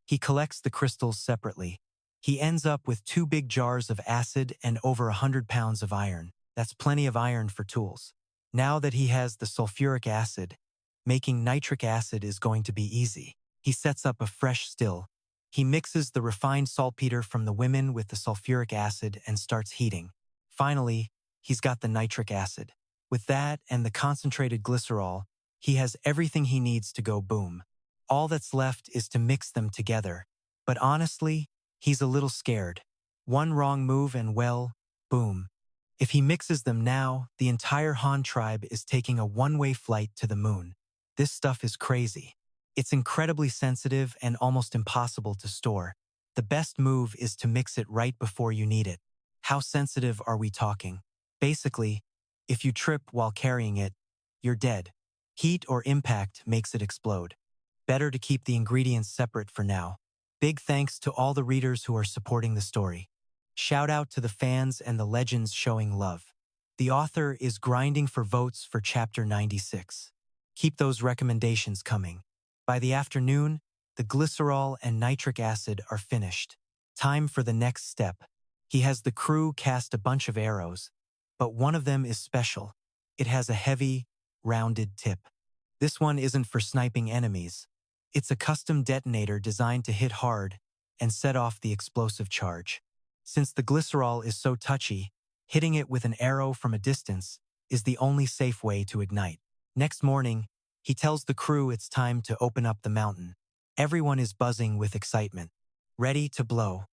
He collects the crystals separately. He ends up with 2 big jars of acid and over 100 pounds of iron. That's plenty of iron for tools. Now that he has the sulfuric acid, making nitric acid is going to be easy. He sets up a fresh still. He mixes the refined saltpeter from the women with the sulfuric acid and starts heating. Finally, he's got the nitric acid. With that and the concentrated glycerol, he has everything he needs to go boom. All that's left is to mix them together. But honestly, he's a little scared. One wrong move and well, boom. If he mixes them now, the entire Han tribe is taking a one-way flight to the moon. This stuff is crazy. It's incredibly sensitive and almost impossible to store. The best move is to mix it right before you need it. How sensitive are we talking? Basically, if you trip while carrying it, you're dead. Heat or impact makes it explode. Better to keep the ingredients separate for now. Big thanks to all the readers who are supporting the story. Shout out to the fans and the legends showing love. The author is grinding for votes for Chapter 96. Keep those recommendations coming. By the afternoon, the glycerol and nitric acid are finished. Time for the next step. He has the crew cast a bunch of arrows, but one of them is special. It has a heavy, rounded tip. This one isn't for sniping enemies. It's a custom detonator designed to hit hard and set off the explosive charge. Since the glycerol is so touchy, hitting it with an arrow from a distance is the only safe way to ignite. Next morning, he tells the crew it's time to open up the mountain. Everyone is buzzing with excitement, ready to blow.